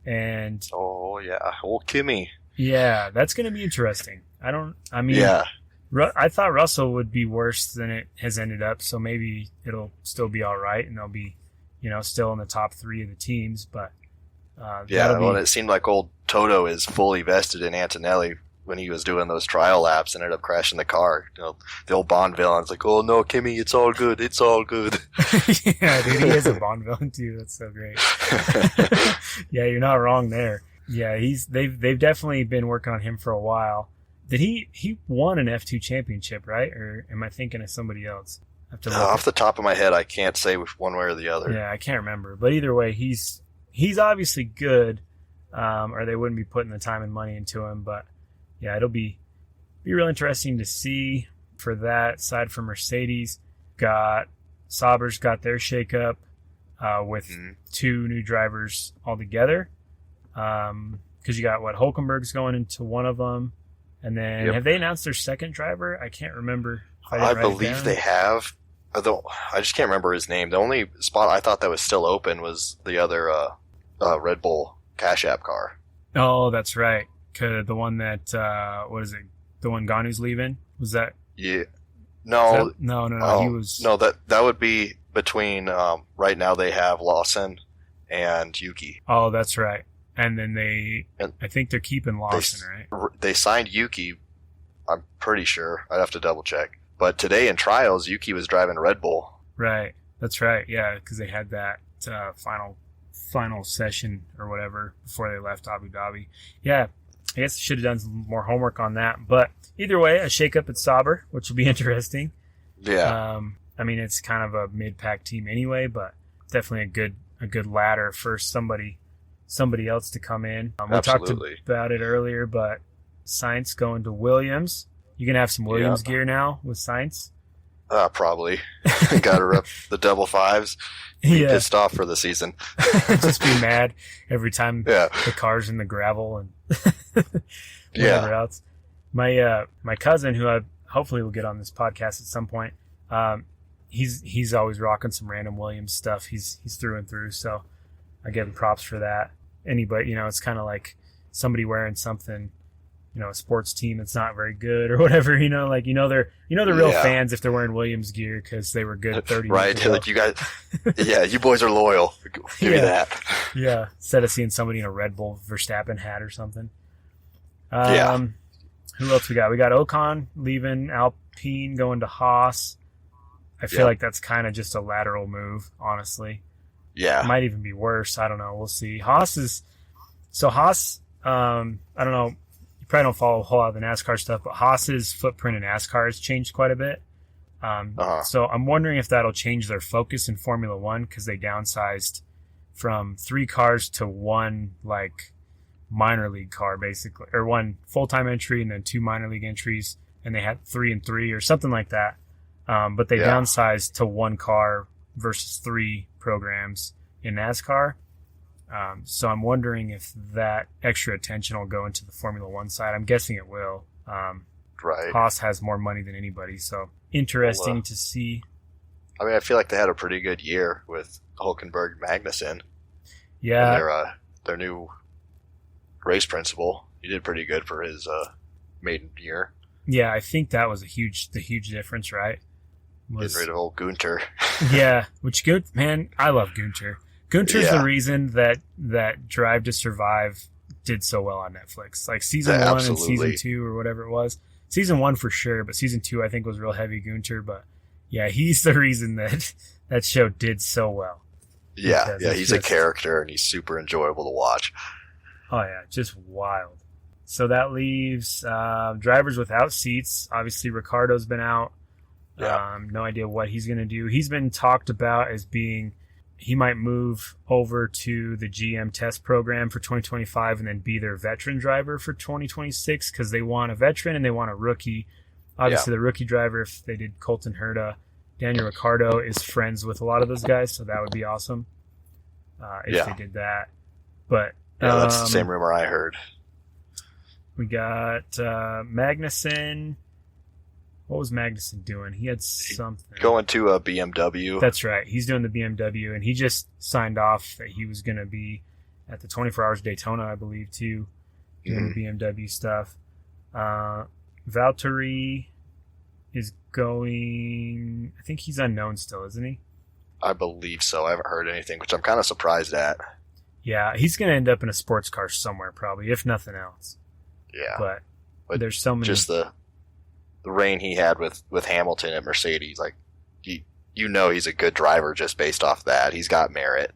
And
old Kimmy.
Yeah, that's going to be interesting. I thought Russell would be worse than it has ended up, so maybe it'll still be all right, and they'll be, still in the top 3 of the teams. But
it seemed like old Toto is fully vested in Antonelli when he was doing those trial laps and ended up crashing the car. The old Bond villain's like, oh no, Kimmy, it's all good. It's all good.
Yeah, dude, he is a Bond villain too. That's so great. Yeah, you're not wrong there. Yeah, they've definitely been working on him for a while. Did he won an F2 championship, right? Or am I thinking of somebody else?
Off the top of my head, I can't say one way or the other.
Yeah, I can't remember. But either way, he's obviously good, or they wouldn't be putting the time and money into him. But yeah, it'll be real interesting to see. for that side for Mercedes. Got Sauber's got their shakeup with two new drivers altogether. Because you got Hulkenberg's going into one of them, and then have they announced their second driver? I can't remember.
I believe they have. Although I just can't remember his name. The only spot I thought that was still open was the other Red Bull Cash App car.
Oh, that's right. The one that what is it? The one Ganu's leaving? Was that?
Yeah. No.
No.
Oh,
he was.
No, that would be between. Right now they have Lawson and Yuki.
Oh, that's right. And then I think they're keeping Lawson, right?
They signed Yuki. I'm pretty sure. I'd have to double check. But today in trials, Yuki was driving Red Bull.
Right. That's right. Yeah, because they had that final session or whatever before they left Abu Dhabi. Yeah, I guess I should have done some more homework on that. But either way, a shakeup at Sauber, which will be interesting.
Yeah.
I mean, it's kind of a mid-pack team anyway, but definitely a good ladder for somebody else to come in. We talked about it earlier, but Sainz going to Williams. You can have some Williams gear now with Sainz.
Probably. Got to rep the double fives. Pissed off for the season.
Just be mad every time the car's in the gravel and whatever else. My cousin, who I hopefully will get on this podcast at some point, he's always rocking some random Williams stuff. He's through and through, so I give him props for that. Anybody, it's kind of like somebody wearing something, a sports team that's not very good or whatever, they're real fans if they're wearing Williams gear because they were good 30
right,
years ago.
like you guys, you boys are loyal. Give me that.
Yeah, instead of seeing somebody in a Red Bull Verstappen hat or something. Who else we got? We got Ocon leaving Alpine, going to Haas. I feel like that's kind of just a lateral move, honestly.
Yeah.
It might even be worse. I don't know. We'll see. Haas, I don't know. You probably don't follow a whole lot of the NASCAR stuff, but Haas's footprint in NASCAR has changed quite a bit. So I'm wondering if that'll change their focus in Formula One because they downsized from 3 cars to 1, minor league car, basically, or 1 full-time entry and then 2 minor league entries, and they had 3 and 3 or something like that. But they downsized to 1 car versus 3 programs in NASCAR. So I'm wondering if that extra attention will go into the Formula One side. I'm guessing it will.
Right.
Haas has more money than anybody, so interesting to see.
I mean, I feel like they had a pretty good year with Hulkenberg, Magnussen.
Yeah.
And their new race principal. He did pretty good for his maiden year.
Yeah, I think that was the huge difference, right?
Getting rid of old Gunter.
Yeah, man, I love Gunter. Gunter's the reason that Drive to Survive did so well on Netflix. Like season 1 and season 2 or whatever it was. Season 1 for sure, but season 2 I think was real heavy Gunter. But yeah, he's the reason that show did so well.
Yeah, he's a character and he's super enjoyable to watch.
Oh yeah, just wild. So that leaves drivers without seats. Obviously, Ricciardo's been out.
Yeah.
No idea what he's going to do. He's been talked about as he might move over to the GM test program for 2025 and then be their veteran driver for 2026 because they want a veteran and they want a rookie. Obviously, the rookie driver, if they did Colton Herta, Daniel Ricciardo is friends with a lot of those guys, so that would be awesome if they did that. But
that's the same rumor I heard.
We got Magnussen. What was Magnussen doing? He had something.
Going to a BMW.
That's right. He's doing the BMW, and he just signed off that he was going to be at the 24 Hours Daytona, I believe, too, doing the BMW stuff. Valtteri is going... I think he's unknown still, isn't he?
I believe so. I haven't heard anything, which I'm kind of surprised at.
Yeah, he's going to end up in a sports car somewhere, probably, if nothing else.
Yeah.
But there's so many...
Just the reign he had with Hamilton at Mercedes, like he's a good driver just based off that. He's got merit.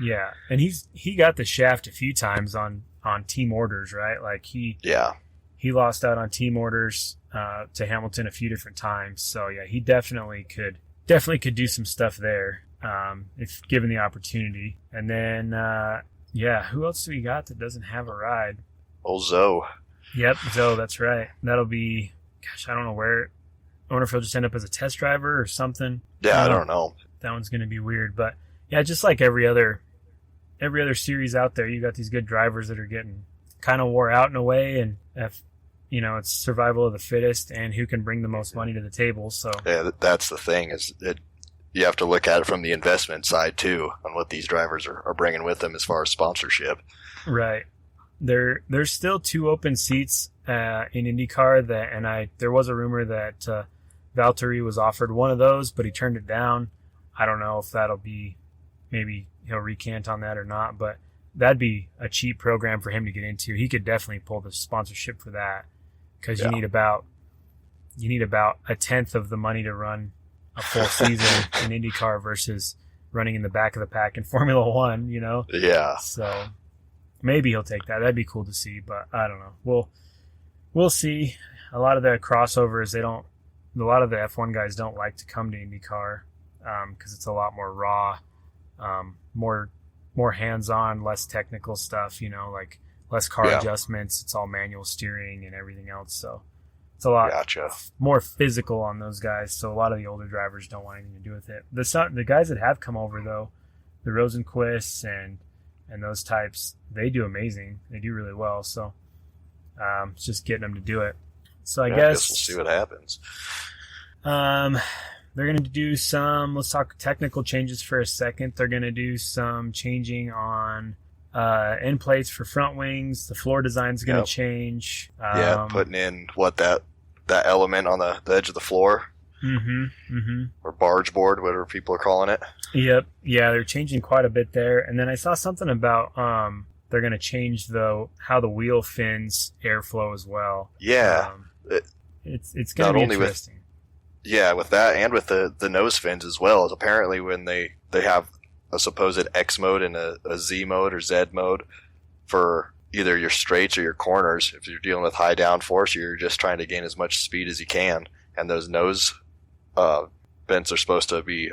Yeah, and he got the shaft a few times on team orders, right? Like he lost out on team orders to Hamilton a few different times. So yeah, he definitely could do some stuff there if given the opportunity. And then who else do we got that doesn't have a ride?
Old Zoe.
Yep, Zoe, that's right. That'll be, gosh, I don't know I wonder if he'll just end up as a test driver or something.
Yeah, I don't know.
That one's going to be weird. But yeah, just like every other series out there, you got these good drivers that are getting kind of wore out in a way, and it's survival of the fittest and who can bring the most money to the table. So
yeah, that's the thing, is that you have to look at it from the investment side too, on what these drivers are bringing with them as far as sponsorship.
Right. There's still 2 open seats in IndyCar, there was a rumor that Valtteri was offered one of those, but he turned it down. I don't know if that'll be, maybe he'll recant on that or not, but that'd be a cheap program for him to get into. He could definitely pull the sponsorship for that, because you need about a tenth of the money to run a full season in IndyCar versus running in the back of the pack in Formula One.
Yeah.
So maybe he'll take that. That'd be cool to see, but I don't know. We'll see. A lot of the crossovers, a lot of the F1 guys don't like to come to IndyCar because it's a lot more raw, more hands-on, less technical stuff, like less car adjustments. It's all manual steering and everything else. So it's a lot more physical on those guys. So a lot of the older drivers don't want anything to do with it. The guys that have come over, though, the Rosenquists and those types, they do amazing. They do really well. So it's just getting them to do it. So I guess
we'll see what happens.
They're going to do let's talk technical changes for a second. They're going to do some changing on end plates for front wings. The floor design is going to change.
Putting in that element on the edge of the floor. Or barge board, whatever people are calling it.
Yep. Yeah, they're changing quite a bit there. And then I saw something about they're going to change how the wheel fins airflow as well.
Yeah.
It's going to be interesting.
With that and with the nose fins as well, as apparently when they have a supposed X mode and a Z mode or Z mode for either your straights or your corners. If you're dealing with high downforce, you're just trying to gain as much speed as you can. And those nose vents are supposed to be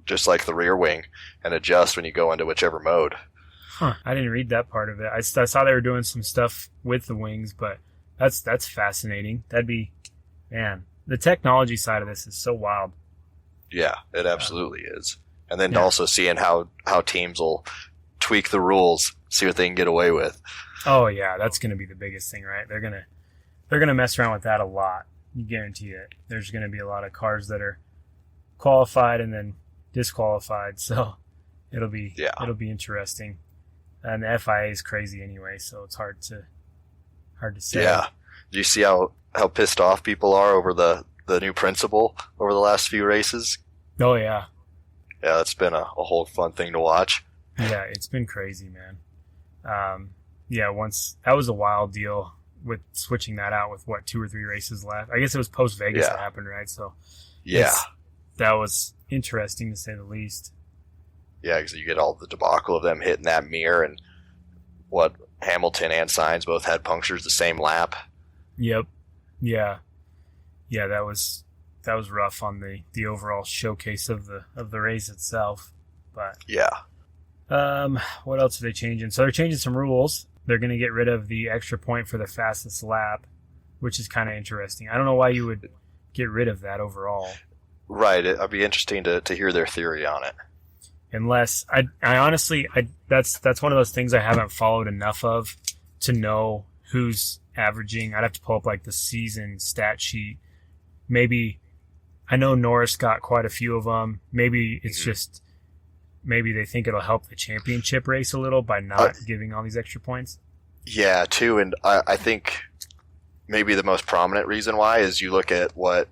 just like the rear wing and adjust when you go into whichever mode.
Huh. I didn't read that part of it. I saw they were doing some stuff with the wings, but that's fascinating. That'd be, man, the technology side of this is so wild.
Yeah, it absolutely is. And then also seeing how teams will tweak the rules, see what they can get away with.
Oh yeah, that's going to be the biggest thing, right? They're gonna mess around with that a lot. You guarantee it. There's going to be a lot of cars that are qualified and then disqualified, so it'll be interesting. And the FIA is crazy anyway, so it's hard to say. Yeah.
Do you see how pissed off people are over the new principle over the last few races?
Oh yeah.
Yeah, that's been a whole fun thing to watch.
Yeah, it's been crazy, man. Once that was a wild deal with switching that out with 2 or 3 races left. I guess it was post Vegas that happened, right? So that was interesting to say the least.
Yeah, because you get all the debacle of them hitting that mirror, and Hamilton and Sainz both had punctures the same lap.
Yep. Yeah. Yeah, that was rough on the overall showcase of the race itself. But what else are they changing? So they're changing some rules. They're going to get rid of the extra point for the fastest lap, which is kind of interesting. I don't know why you would get rid of that overall.
Right. It'd be interesting to hear their theory on it.
Unless I honestly, that's one of those things I haven't followed enough of to know who's averaging. I'd have to pull up like the season stat sheet. Maybe I know Norris got quite a few of them. Maybe it's just maybe they think it'll help the championship race a little by not giving all these extra points. Yeah,
too. And I think maybe the most prominent reason why is you look at what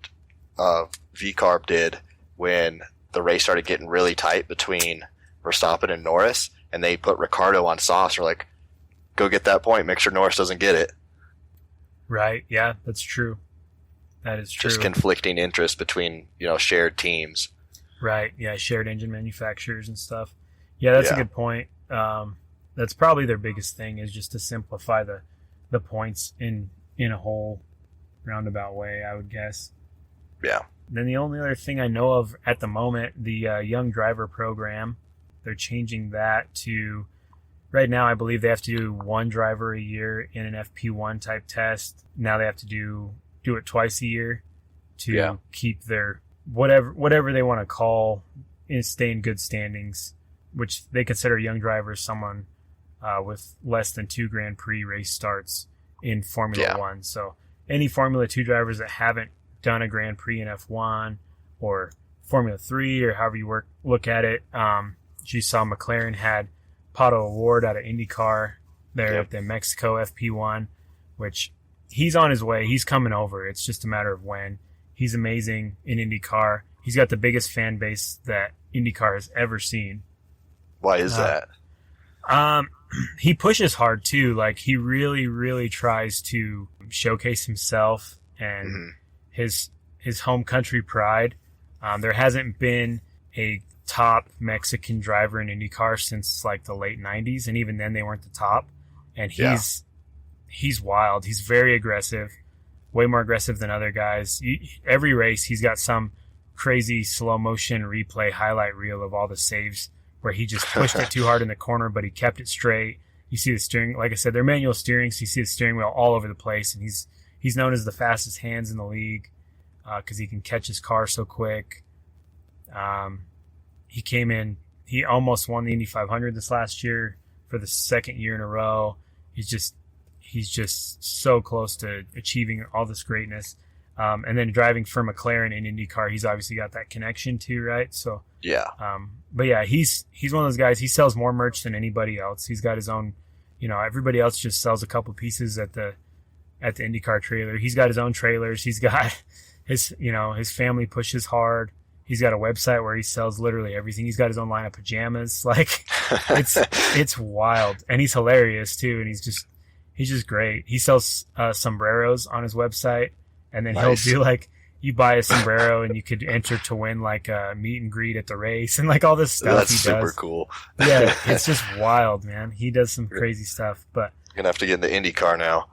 VCARB did when the race started getting really tight between Verstappen and Norris, and they put Ricciardo on sauce. They're like, go get that point. Make sure Norris doesn't get it.
Right. Yeah, that's true. That is true.
Just conflicting interests between, shared teams.
Right. Yeah, shared engine manufacturers and stuff. Yeah, that's a good point. That's probably their biggest thing, is just to simplify the points in a whole roundabout way, I would guess.
Yeah.
Then the only other thing I know of at the moment, the young driver program, they're changing that to, right now I believe they have to do 1 driver a year in an FP1 type test. Now they have to do it twice a year to keep their whatever they want to call stay in good standings, which they consider young drivers someone with less than 2 Grand Prix race starts in Formula One. So any Formula 2 drivers that haven't done a Grand Prix in F1 or Formula 3 or however you look at it, you saw McLaren had Pato Award out of IndyCar there at the Mexico FP1, which he's on his way. He's coming over. It's just a matter of when. He's amazing in IndyCar. He's got the biggest fan base that IndyCar has ever seen.
Why is that?
He pushes hard too. Like, he really, really tries to showcase himself and his home country pride. There hasn't been a top Mexican driver in IndyCar since like the late 90s, and even then they weren't the top. And he's wild. He's very aggressive, way more aggressive than other guys. Every race he's got some crazy slow motion replay highlight reel of all the saves where he just pushed it too hard in the corner, but he kept it straight. You see the steering, like I said, they're manual steering, so you see the steering wheel all over the place, and he's known as the fastest hands in the league because he can catch his car so quick. He came in, he almost won the Indy 500 this last year for the second year in a row. He's just so close to achieving all this greatness. And then driving for McLaren in IndyCar, he's obviously got that connection too, right? So but yeah, he's one of those guys. He sells more merch than anybody else. He's got his own, everybody else just sells a couple pieces at the IndyCar trailer. He's got his own trailers. He's got his family pushes hard. He's got a website where he sells literally everything. He's got his own line of pajamas. Like, it's wild, and he's hilarious too. And he's just great. He sells sombreros on his website, and then he'll do like, you buy a sombrero and you could enter to win like a meet and greet at the race and like all this stuff.
That's super cool.
Yeah, it's just wild, man. He does some crazy stuff, but
you're gonna have to get in the IndyCar now.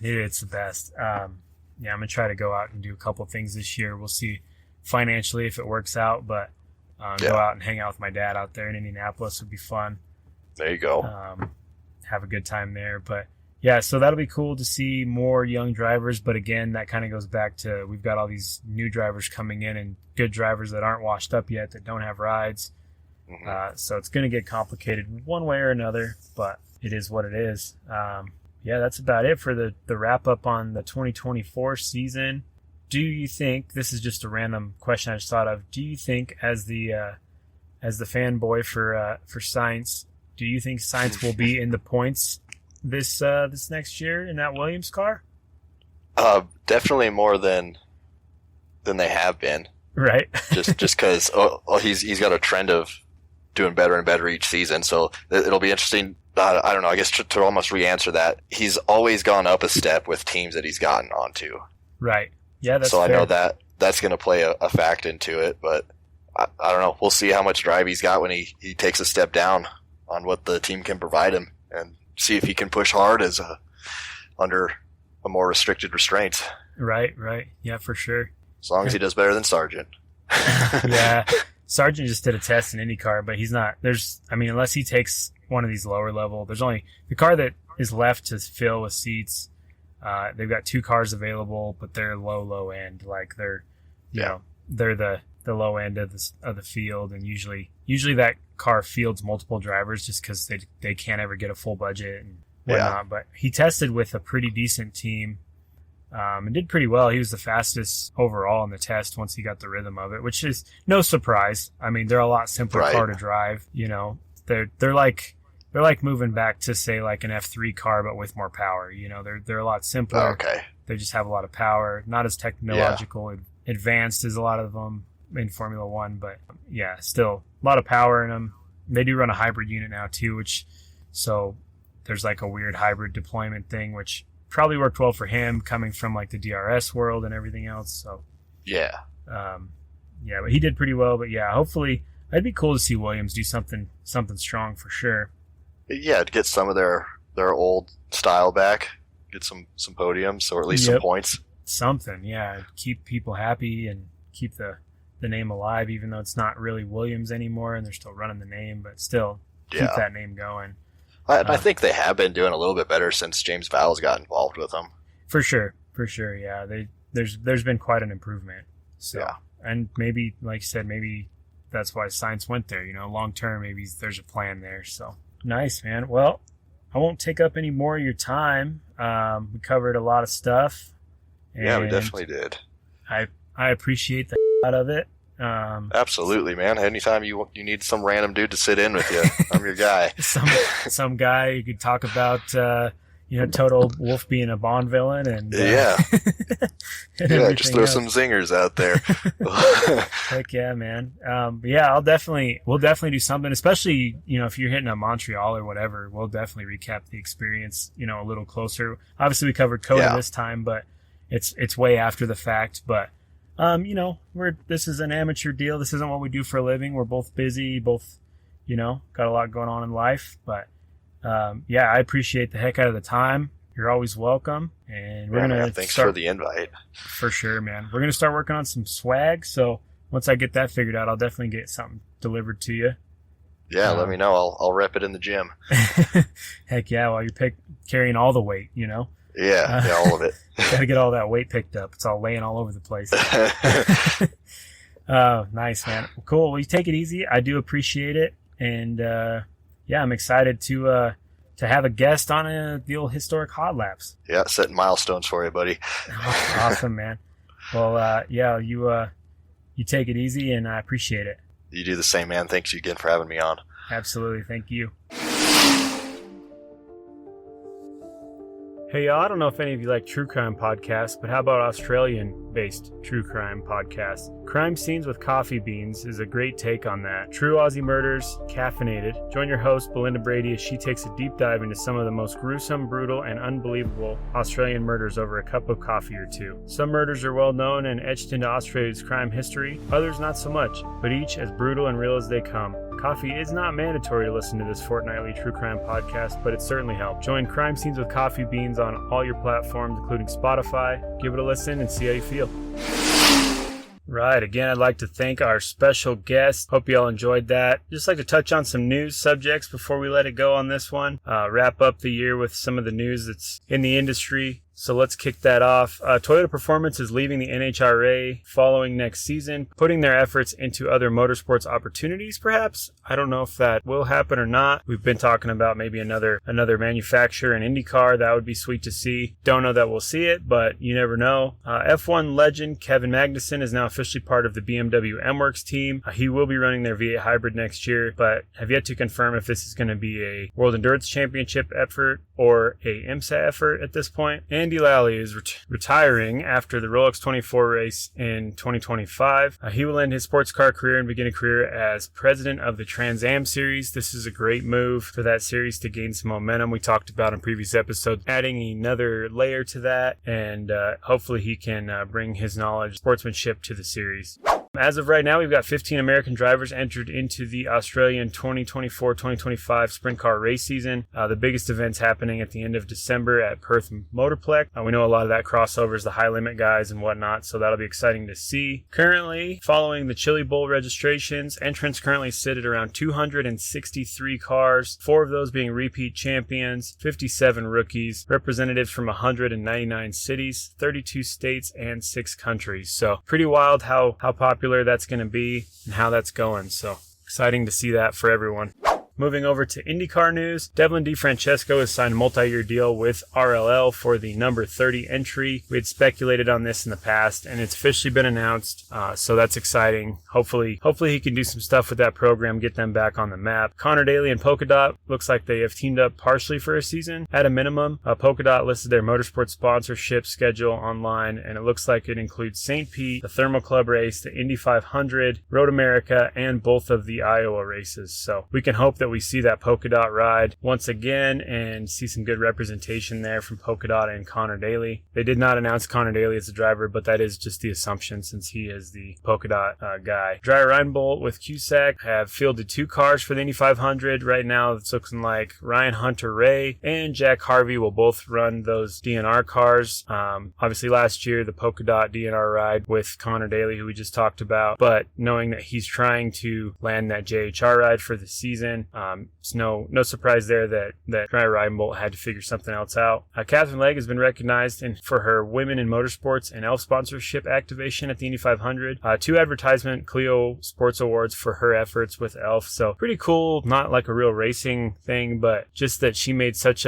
Dude, it's the best. I'm gonna try to go out and do a couple things this year. We'll see financially if it works out, but go out and hang out with my dad out there in Indianapolis would be fun.
There you go.
Have a good time there. But yeah, so that'll be cool to see more young drivers. But again, that kind of goes back to, we've got all these new drivers coming in and good drivers that aren't washed up yet, that don't have rides. So it's going to get complicated one way or another, but it is what it is. That's about it for the wrap up on the 2024 season. Do you think, this is just a random question I just thought of, do you think as the fanboy for Sainz, do you think Sainz will be in the points this next year in that Williams car?
Definitely more than they have been.
Right.
just because he's got a trend of doing better and better each season. So it'll be interesting. I don't know. I guess to almost re-answer that, he's always gone up a step with teams that he's gotten onto.
Right. Yeah, that's
so
fair.
I know that's going to play a fact into it, but I don't know. We'll see how much drive he's got when he takes a step down on what the team can provide him, and see if he can push hard under a more restricted restraints.
Right. Yeah, for sure.
As long as he does better than Sargent.
Yeah. Sargent just did a test in IndyCar, but he's not, unless he takes one of these lower level, there's only the car that is left to fill with seats. They've got 2 cars available, but they're low end. Like they're the low end of the field, and usually that car fields multiple drivers just because they can't ever get a full budget and whatnot. But he tested with a pretty decent team, and did pretty well. He was the fastest overall in the test once he got the rhythm of it, which is no surprise. I mean, they're a lot simpler car to drive. They're like moving back to, say, like an F3 car, but with more power. They're a lot simpler.
Okay.
They just have a lot of power, not as technological advanced as a lot of them in Formula One, but yeah, still a lot of power in them. They do run a hybrid unit now too, so there's like a weird hybrid deployment thing, which probably worked well for him coming from like the DRS world and everything else. So but he did pretty well. But yeah, hopefully it'd be cool to see Williams do something strong for sure.
Yeah, to get some of their old style back, get some podiums, or at least some points. Something,
keep people happy and keep the name alive, even though it's not really Williams anymore and they're still running the name, but still keep that name going.
I think they have been doing a little bit better since James Vowles got involved with them.
For sure, yeah. there's been quite an improvement. So,
Yeah.
and maybe, like you said, maybe that's why science went there. Long term, maybe there's a plan there. So nice, man. Well, I won't take up any more of your time. We covered a lot of stuff.
Yeah, we
and
definitely did.
I appreciate the out of it.
Absolutely, man. Anytime you need some random dude to sit in with you, I'm your guy.
some guy you could talk about, Total Wolf being a Bond villain, and
Yeah.
and
Yeah,
everything
just throw
else.
some zingers out there.
Heck yeah, man. Yeah, we'll definitely do something, especially, if you're hitting a Montreal or whatever, we'll definitely recap the experience, a little closer. Obviously we covered Coda this time, but it's way after the fact. But, this is an amateur deal. This isn't what we do for a living. We're both busy, both, got a lot going on in life, but, I appreciate the heck out of the time. You're always welcome. And we're going to
thanks for the invite.
For sure, man. We're going to start working on some swag. So once I get that figured out, I'll definitely get something delivered to you.
Yeah, let me know. I'll rep it in the gym.
Heck yeah, while you're carrying all the weight,
Yeah, all of it.
Got to get all that weight picked up. It's all laying all over the place. Nice, man. Cool. Well, you take it easy. I do appreciate it. And I'm excited to have a guest on the old historic hot laps.
Yeah, setting milestones for you, buddy.
Awesome, man. Well, you take it easy, and I appreciate it.
You do the same, man. Thanks again for having me on.
Absolutely. Thank you. Hey, y'all, I don't know if any of you like true crime podcasts, but how about Australian-based true crime podcasts? Crime Scenes with Coffee Beans is a great take on that. True Aussie murders, caffeinated. Join your host, Belinda Brady, as she takes a deep dive into some of the most gruesome, brutal, and unbelievable Australian murders over a cup of coffee or two. Some murders are well known and etched into Australia's crime history, others not so much, but each as brutal and real as they come. Coffee is not mandatory to listen to this fortnightly true crime podcast, but it certainly helps. Join Crime Scenes with Coffee Beans on all your platforms, including Spotify. Give it a listen and see how you feel. Right, again, I'd like to thank our special guest. Hope you all enjoyed that. Just like to touch on some news subjects before we let it go on this one. Wrap up the year with some of the news that's in the industry. So let's kick that off. Toyota Performance is leaving the NHRA following next season, putting their efforts into other motorsports opportunities, perhaps. I don't know if that will happen or not. We've been talking about maybe another manufacturer in IndyCar. That would be sweet to see. Don't know that we'll see it, but you never know. F1 legend Kevin Magnussen is now officially part of the BMW M-Works team. He will be running their V8 hybrid next year, but have yet to confirm if this is going to be a World Endurance Championship effort or a IMSA effort at this point. Andy Lally is retiring after the Rolex 24 race in 2025. He will end his sports car career and begin a career as president of the Trans Am Series. This is a great move for that series to gain some momentum. We talked about in previous episodes, adding another layer to that, and hopefully he can bring his knowledge, sportsmanship to the series. As of right now, we've got 15 American drivers entered into the Australian 2024-2025 sprint car race season. The biggest event's happening at the end of December at Perth Motorplex. We know a lot of that crossover is the high limit guys and whatnot, so that'll be exciting to see. Currently, following the Chili Bowl registrations, entrants currently sit at around 263 cars, 4 of those being repeat champions, 57 rookies, representatives from 199 cities, 32 states, and 6 countries. So pretty wild how popular that's going to be and how that's going. So exciting to see that for everyone. Moving over to IndyCar news, Devlin DeFrancesco has signed a multi-year deal with RLL for the number 30 entry. We had speculated on this in the past, and it's officially been announced, so that's exciting. Hopefully he can do some stuff with that program, get them back on the map. Connor Daly and Polka Dot looks like they have teamed up partially for a season. At a minimum, Polka Dot listed their motorsport sponsorship schedule online, and it looks like it includes St. Pete, the Thermal Club race, the Indy 500, Road America, and both of the Iowa races. So we can hope that we see that Polka Dot ride once again and see some good representation there from Polka Dot and Connor Daly. They did not announce Connor Daly as a driver, but that is just the assumption since he is the Polka Dot guy. Dreyer Reinbold with Cusack have fielded 2 cars for the Indy 500. Right now it's looking like Ryan Hunter-Ray and Jack Harvey will both run those DNR cars. Obviously last year the Polka Dot DNR ride with Connor Daly, who we just talked about, but knowing that he's trying to land that JHR ride for the season, It's no surprise there that Ryan Reidenbolt had to figure something else out. Catherine Legg has been recognized for her Women in Motorsports and ELF sponsorship activation at the Indy 500. 2 advertisement Clio Sports Awards for her efforts with ELF. So pretty cool. Not like a real racing thing, but just that she made such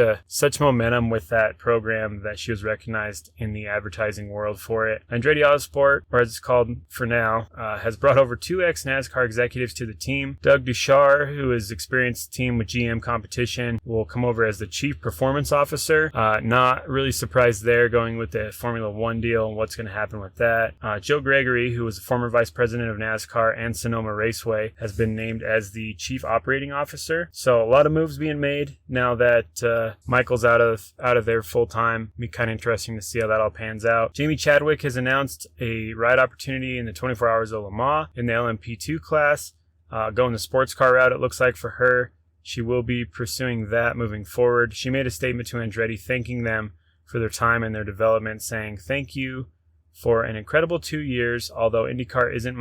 momentum with that program that she was recognized in the advertising world for it. Andretti Autosport, or as it's called for now, has brought over 2 ex-NASCAR executives to the team. Doug Duchar, who has experienced the team with GM competition, will come over as the Chief Performance Officer. Not really surprised there, going with the Formula One deal and what's going to happen with that. Joe Gregory, who was a former Vice President of NASCAR and Sonoma Raceway, has been named as the Chief Operating Officer. So a lot of moves being made now that Michael's out of there full time. Be kind of interesting to see how that all pans out. Jamie Chadwick has announced a ride opportunity in the 24 Hours of Le Mans in the LMP2 class. Going the sports car route, it looks like, for her. She will be pursuing that moving forward. She made a statement to Andretti thanking them for their time and their development, saying, "Thank you for an incredible 2 years. Although IndyCar isn't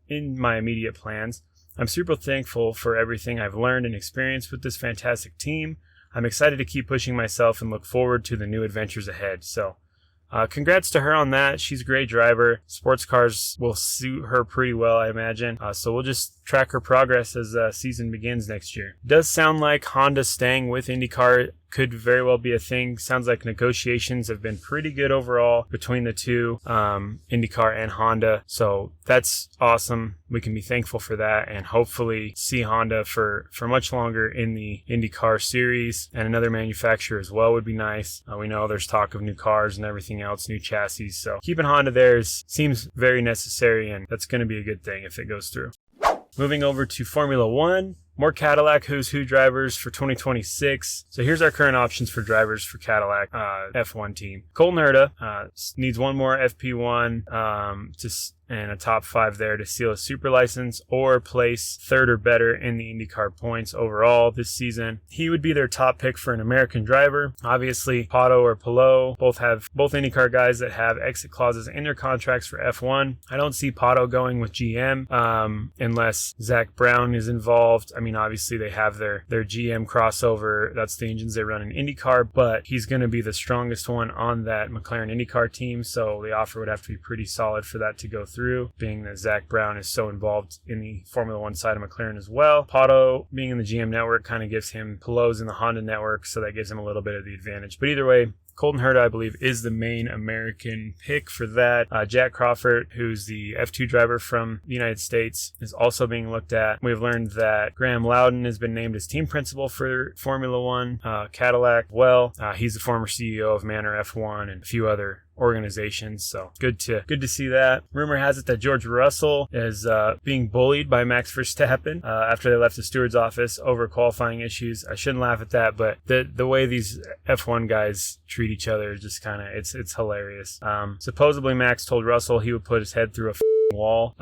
in my immediate plans, I'm super thankful for everything I've learned and experienced with this fantastic team. I'm excited to keep pushing myself and look forward to the new adventures ahead." So congrats to her on that. She's a great driver. Sports cars will suit her pretty well, I imagine. So we'll just track her progress as season begins next year. It does sound like Honda staying with IndyCar could very well be a thing. Sounds like negotiations have been pretty good overall between the two, IndyCar and Honda. So that's awesome. We can be thankful for that and hopefully see Honda for much longer in the IndyCar series, and another manufacturer as well would be nice. We know there's talk of new cars and everything else, new chassis. So keeping Honda there seems very necessary, and that's going to be a good thing if it goes through. Moving over to Formula One. More Cadillac Who's Who drivers for 2026. So here's our current options for drivers for Cadillac F1 team. Colton Herta needs one more FP1 and a top 5 there to seal a super license or place 3rd or better in the IndyCar points overall this season. He would be their top pick for an American driver. Obviously, Pato or Palou both IndyCar guys that have exit clauses in their contracts for F1. I don't see Pato going with GM unless Zach Brown is involved. I mean, obviously they have their GM crossover. That's the engines they run in IndyCar, but he's going to be the strongest one on that McLaren IndyCar team, so the offer would have to be pretty solid for that to go through, being that Zach Brown is so involved in the Formula One side of McLaren as well. Pato being in the GM network kind of gives him Palou's in the Honda network, so that gives him a little bit of the advantage. But either way, Colton Herta, I believe, is the main American pick for that. Jack Crawford, who's the F2 driver from the United States, is also being looked at. We've learned that Graham Loudon has been named as team principal for Formula One Cadillac. Well, he's the former CEO of Manor F1 and a few other organizations, so good to see that. Rumor has it that George Russell is being bullied by Max Verstappen after they left the steward's office over qualifying issues. I shouldn't laugh at that, but the way these F1 guys treat each other is just kind of it's hilarious. Supposedly Max told Russell he would put his head through a wall.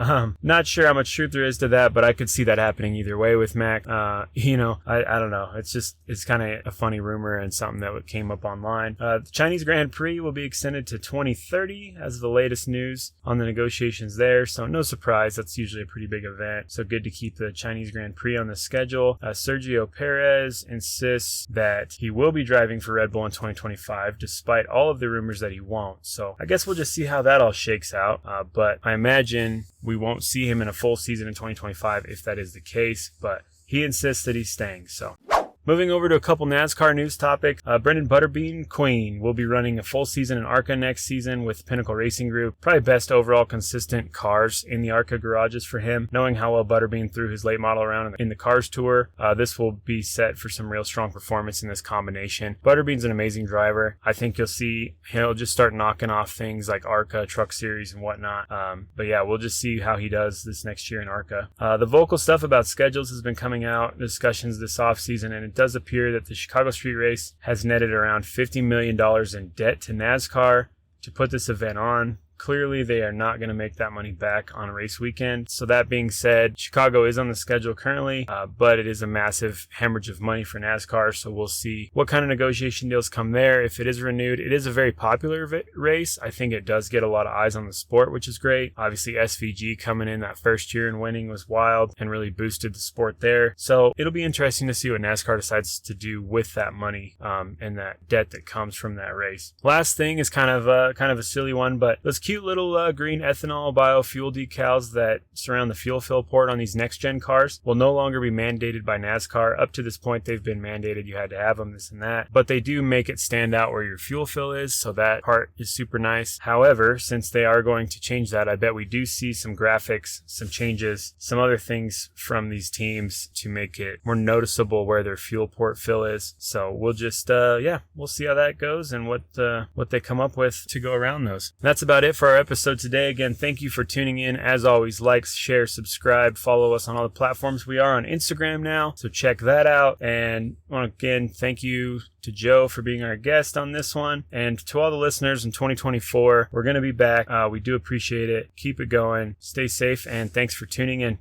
Not sure how much truth there is to that, but I could see that happening either way with Mac. I don't know. It's kind of a funny rumor and something that came up online. The Chinese Grand Prix will be extended to 2030 as the latest news on the negotiations there. So no surprise, that's usually a pretty big event. So good to keep the Chinese Grand Prix on the schedule. Sergio Perez insists that he will be driving for Red Bull in 2025, despite all of the rumors that he won't. So I guess we'll just see how that all shakes out. But I imagine we won't see him in a full season in 2025 if that is the case, but he insists that he's staying. So moving over to a couple NASCAR news topic, Brendan Butterbean Queen will be running a full season in ARCA next season with Pinnacle Racing Group. Probably best overall consistent cars in the ARCA garages for him. Knowing how well Butterbean threw his late model around in the Cars Tour, this will be set for some real strong performance in this combination. Butterbean's an amazing driver. I think you'll see he'll just start knocking off things like ARCA, Truck Series, and whatnot. But yeah, we'll just see how he does this next year in ARCA. The vocal stuff about schedules has been coming out, discussions this offseason, and it does appear that the Chicago Street Race has netted around $50 million in debt to NASCAR to put this event on. clearly they are not going to make that money back on a race weekend. So that being said, Chicago is on the schedule currently, but it is a massive hemorrhage of money for NASCAR. So we'll see what kind of negotiation deals come there. If it is renewed, it is a very popular race. I think it does get a lot of eyes on the sport, which is great. Obviously, SVG coming in that first year and winning was wild and really boosted the sport there. So it'll be interesting to see what NASCAR decides to do with that money and that debt that comes from that race. Last thing is kind of a silly one, but those cute little green ethanol biofuel decals that surround the fuel fill port on these next gen cars will no longer be mandated by NASCAR. Up to this point, they've been mandated. You had to have them, this and that, but they do make it stand out where your fuel fill is. So that part is super nice. However, since they are going to change that, I bet we do see some graphics, some changes, some other things from these teams to make it more noticeable where their fuel port fill is. So we'll just, we'll see how that goes and what they come up with to go around those. That's about it for our episode today. Again, thank you for tuning in. As always, like, share, subscribe, follow us on all the platforms. We are on Instagram now, so check that out. And again, thank you to Joe for being our guest on this one. And to all the listeners in 2024, we're going to be back. We do appreciate it. Keep it going. Stay safe, and thanks for tuning in.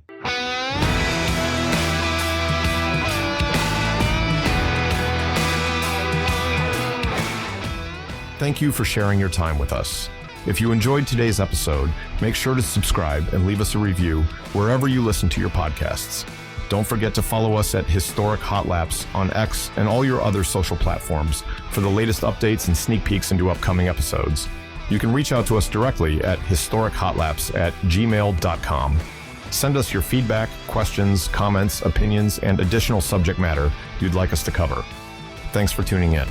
Thank you for sharing your time with us. If you enjoyed today's episode, make sure to subscribe and leave us a review wherever you listen to your podcasts. Don't forget to follow us at Historic Hot Laps on X and all your other social platforms for the latest updates and sneak peeks into upcoming episodes. You can reach out to us directly at historichotlaps@gmail.com. Send us your feedback, questions, comments, opinions, and additional subject matter you'd like us to cover. Thanks for tuning in.